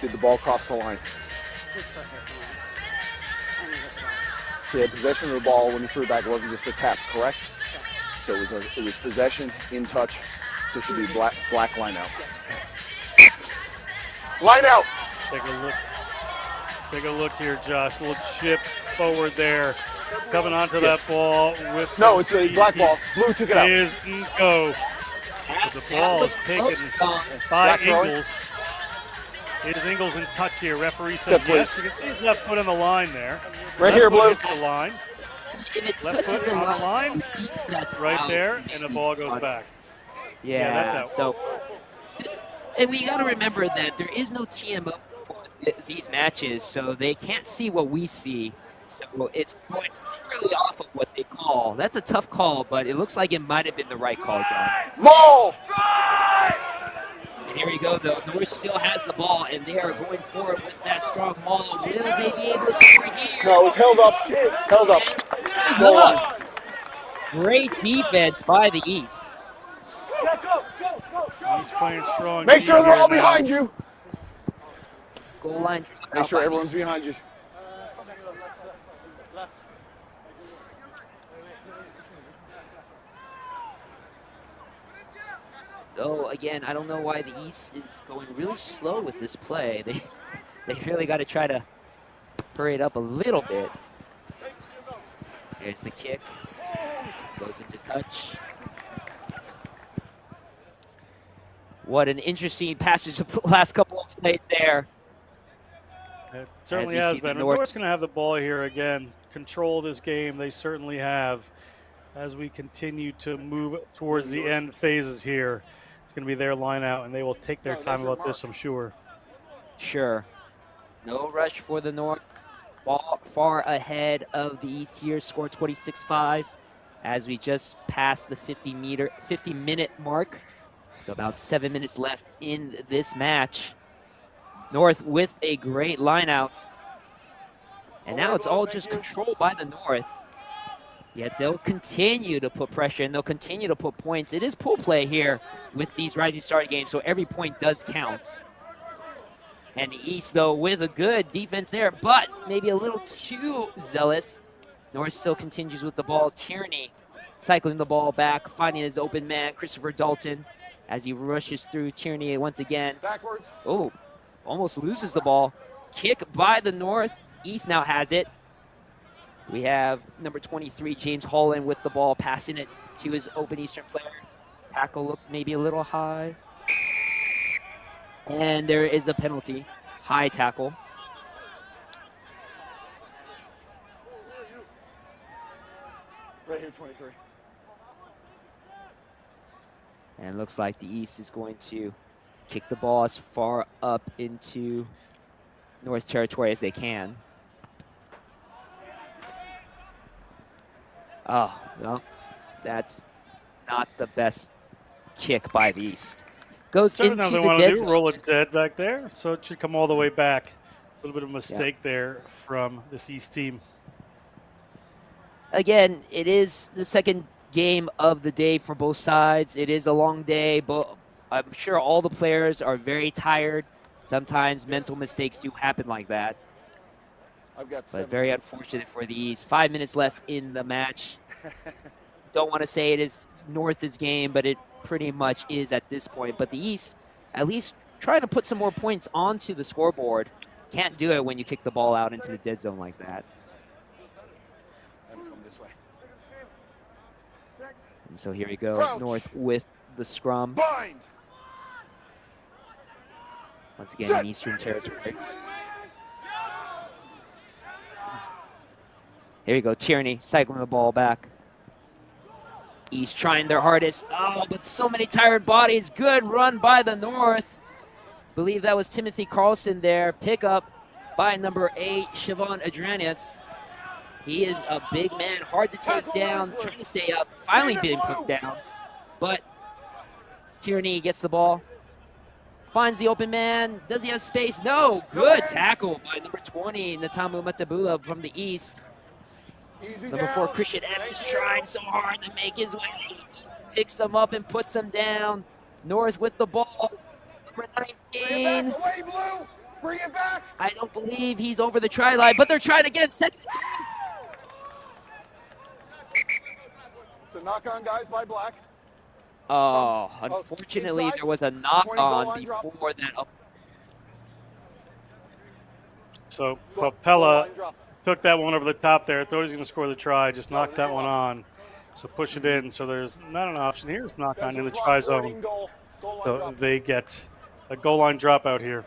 Did the ball cross the line? His foot hurt me. So he had possession of the ball when he threw it back. It wasn't just a tap, correct? So it was possession, in touch. So it should be black line out. Line out! Take a look. Take a look here, Josh. A little chip forward there. Coming onto that ball with no, it's a black ball. Blue took it out. Is Iko. The ball is taken by Ingles. Is Ingles in touch here? Referee says yes. You can see his left foot on the line there. Right here, Blue. Hits the line. Left foot on the line. That's right out. there, and the ball goes back. Yeah, that's out. So, and we got to remember that there is no TMO for these matches, so they can't see what we see. So it's going purely off of what they call. That's a tough call, but it looks like it might have been the right call, John. Maul! And here we go, though. North still has the ball, and they are going forward with that strong maul. Will they be able to score here? No, it was held up. Held up. Look. Great defense by the East. He's playing strong. Make sure they're all behind you. Goal line. Make sure everyone's behind you. Though, again, I don't know why the East is going really slow with this play. They really got to try to hurry it up a little bit. There's the kick. Goes into touch. What an interesting passage of the last couple of plays there. It certainly has been. North's going to have the ball here again. Control this game. They certainly have. As we continue to move towards the end phases here, it's going to be their line out, and they will take their time about this, I'm sure. Sure. No rush for the North. Ball far ahead of the East here, score 26-5 as we just passed the 50-minute mark. So about 7 minutes left in this match. North with a great line out. And now it's all just controlled by the North. Yet they'll continue to put pressure and they'll continue to put points. It is pool play here with these Rising Star games, so every point does count. And the East, though, with a good defense there, but maybe a little too zealous. North still continues with the ball. Tierney cycling the ball back, finding his open man, Christopher Dalton, as he rushes through Tierney once again. Backwards. Oh, almost loses the ball. Kick by the North. East now has it. We have number 23, James Holland, with the ball, passing it to his open Eastern player. Tackle looked maybe a little high. And there is a penalty. High tackle. Right here, 23. And it looks like the East is going to kick the ball as far up into North territory as they can. Oh, well, that's not the best kick by the East. Goes So into now they the want dead to do zone. roll it dead back there, so it should come all the way back. A little bit of a mistake there from this East team. Again, it is the second game of the day for both sides. It is a long day, but I'm sure all the players are very tired. Sometimes mental mistakes do happen like that. I've got But 7 very minutes. unfortunate for the East. 5 minutes left in the match. Don't want to say it is North's game, but it pretty much is at this point. But the East, at least trying to put some more points onto the scoreboard. Can't do it when you kick the ball out into the dead zone like that. Let him come this way. And so here we go, Crouch. North with the scrum. Bind. Once again in Eastern territory. Here we go, Tierney cycling the ball back. East trying their hardest. Oh, but so many tired bodies. Good run by the North. Believe that was Timothy Carlson there. Pick up by number 8, Siobhan Adranius. He is a big man, hard to take down, trying to stay up, finally being put down. But Tierney gets the ball, finds the open man. Does he have space? No. Good tackle by number 20, Natamu Matabula from the East. Easy Number down. 4, Christian Evans, trying so hard to make his way. East picks them up and puts them down. North with the ball. Number Bring it 19. back away, Blue. Bring it back. I don't believe he's over the try line, but they're trying again. Second attempt. So knock on guys by Black. Oh, unfortunately, inside. there was a 20 goal knock-on line drop. before that. So Goal Papella line drop. took that one over the top there. Thought he was going to score the try. Just knocked that one on. So push it in. So there's not an option here. It's knock on in the try zone. Goal line So drop. they get a goal line dropout here.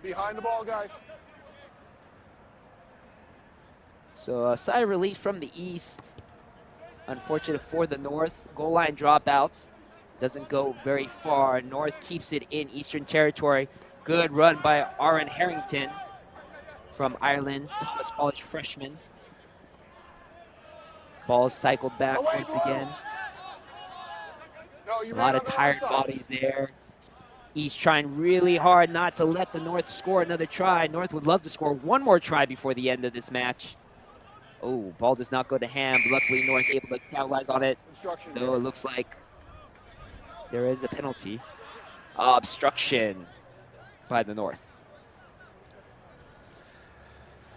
Behind the ball, guys. So a sigh of relief from the East. Unfortunate for the North. Goal line dropout. Doesn't go very far. North keeps it in Eastern Territory. Good run by Aaron Harrington from Ireland, Thomas College freshman. Ball cycled back Away, once Blue. again. No, you A ran lot on of the wrong tired side. bodies there. East trying really hard not to let the North score another try. North would love to score one more try before the end of this match. Oh, ball does not go to Ham. Luckily, North able to capitalize on it, Obstruction. though it looks like there is a penalty. Obstruction by the North.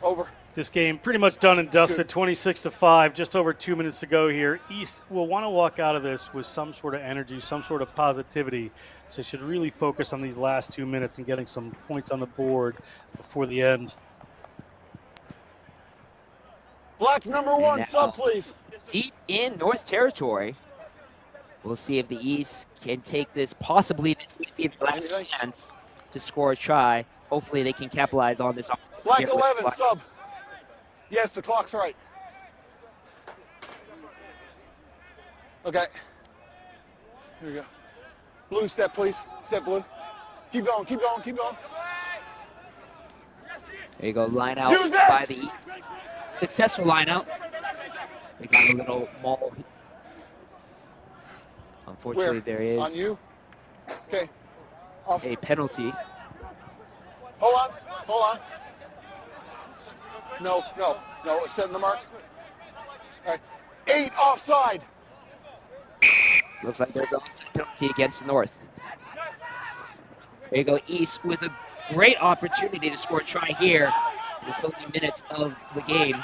Over. This game pretty much done and dusted, 26-5, just over 2 minutes to go here. East will want to walk out of this with some sort of energy, some sort of positivity. So should really focus on these last 2 minutes and getting some points on the board before the end. Black number 1, now- sub, please. Deep in North Territory. We'll see if the East can take this. Possibly this may be the last chance to score a try. Hopefully they can capitalize on this. Black opportunity. 11, sub. Yes, the clock's right. Okay. Here we go. Blue, step, please. Step, Blue. Keep going, keep going, keep going. There you go, line out Use it! by the East. Successful line out. They got a little maul. Unfortunately, there is On you? Okay. Off. a penalty. Hold on. No, setting the mark. All right. 8 offside. Looks like there's a penalty against North. There you go, East with a great opportunity to score a try here in the closing minutes of the game.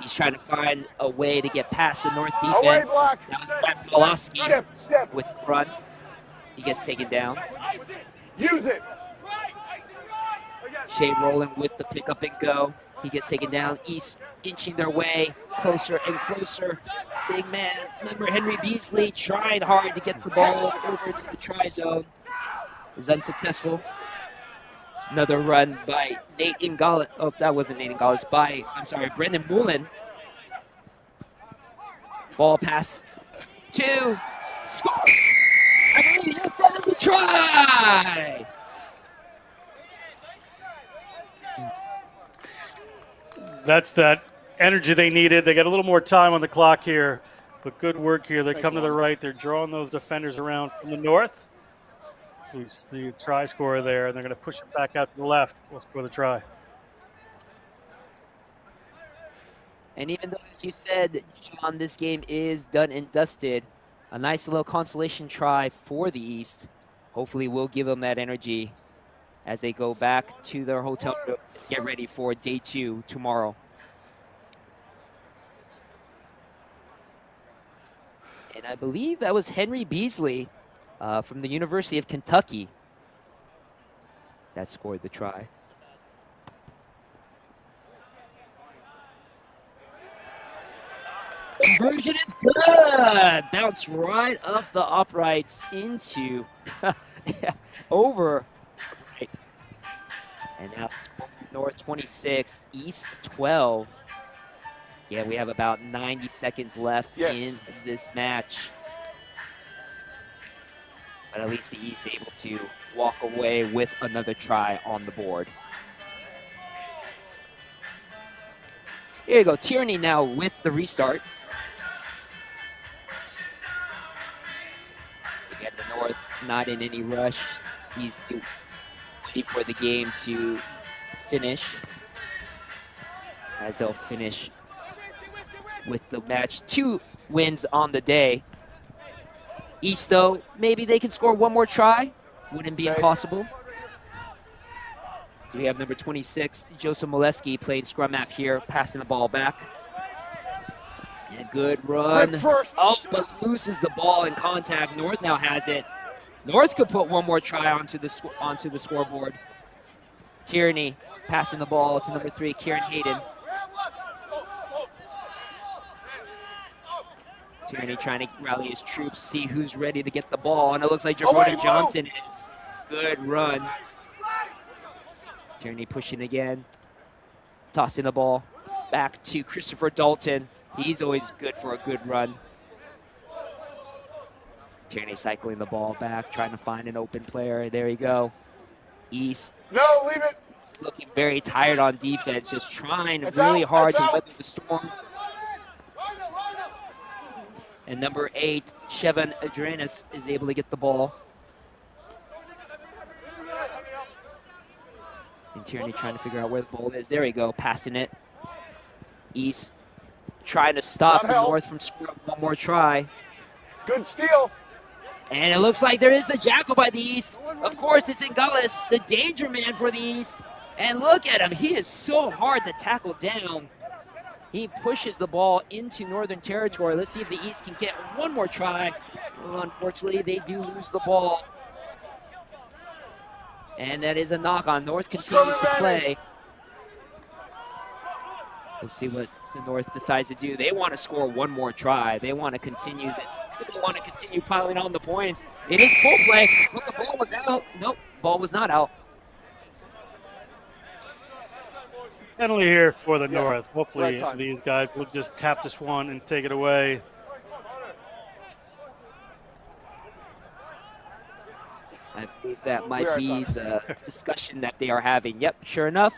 He's trying to find a way to get past the North defense. Black. That was Brad Pawlowski Step. with the run. He gets taken down. Use it. Shea Rowland with the pick up and go. He gets taken down. East inching their way closer and closer. Big man, number Henry Beasley, trying hard to get the ball over to the try zone. Is unsuccessful. Another run by Nate Ingales. Oh, that wasn't Nate Ingales. Brendan Mullen. Ball pass. 2. Score! I believe yes, that is a try! That's that energy they needed. They got a little more time on the clock here, but good work here. They come to the right. They're drawing those defenders around from the north. We see a try scorer there, and they're going to push it back out to the left. We'll score the try. And even though, as you said, John, this game is done and dusted, a nice little consolation try for the East. Hopefully we'll give them that energy as they go back to their hotel room to get ready for day 2 tomorrow. And I believe that was Henry Beasley from the University of Kentucky that scored the try. Conversion is good. Bounce right off the uprights into over. Right. And now North 26, East 12. Yeah, we have about 90 seconds left in this match. But at least the East able to walk away with another try on the board. Here you go, Tierney now with the restart. Again, the North not in any rush. He's waiting for the game to finish, as they'll finish with the match. 2 wins on the day. East, though, maybe they can score one more try. Wouldn't be impossible. So we have number 26, Joseph Molesky, playing scrum half here, passing the ball back. And a good run. Oh, but loses the ball in contact. North now has it. North could put one more try onto the scoreboard. Tierney passing the ball to number 3, Kieran Hayden. Tierney trying to rally his troops, see who's ready to get the ball, and it looks like Jervona Johnson is. Good run. Tierney pushing again, tossing the ball back to Christopher Dalton. He's always good for a good run. Tierney cycling the ball back, trying to find an open player. There you go. East. No, leave it. Looking very tired on defense, just trying really hard to weather the storm. And number 8, Chevon Adrenas, is able to get the ball. And Tierney trying to figure out where the ball is. There we go, passing it. East trying to stop the North from scoring one more try. Good steal. And it looks like there is the jackal by the East. Of course, it's Ingales, the danger man for the East. And look at him, he is so hard to tackle down. He pushes the ball into Northern Territory. Let's see if the East can get one more try. Well, unfortunately, they do lose the ball. And that is a knock on. North continues to play. We'll see what the North decides to do. They want to score one more try. They want to continue this. They want to continue piling on the points. It is full play, but the ball was out. Nope, ball was not out. Penalty here for the North. Hopefully these guys will just tap this one and take it away. I believe that We might are be talking. the discussion that they are having. Yep, sure enough.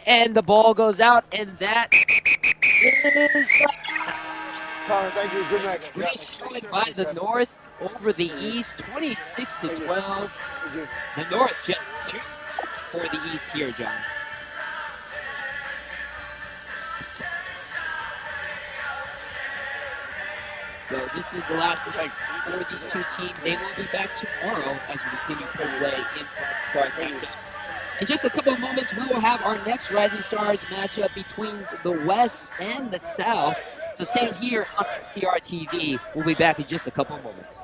And the ball goes out, and that is Connor, thank you. Good match. great Yeah. showing by the Guys. North over the East, 26 to Thank you. 12. Thank you. The North just too for the East here, John. So this is the last match for these two teams. They will be back tomorrow as we continue to pull away in Stars matchup. In just a couple of moments, we will have our next Rising Stars matchup between the West and the South. So stay here on NCR TV. We'll be back in just a couple of moments.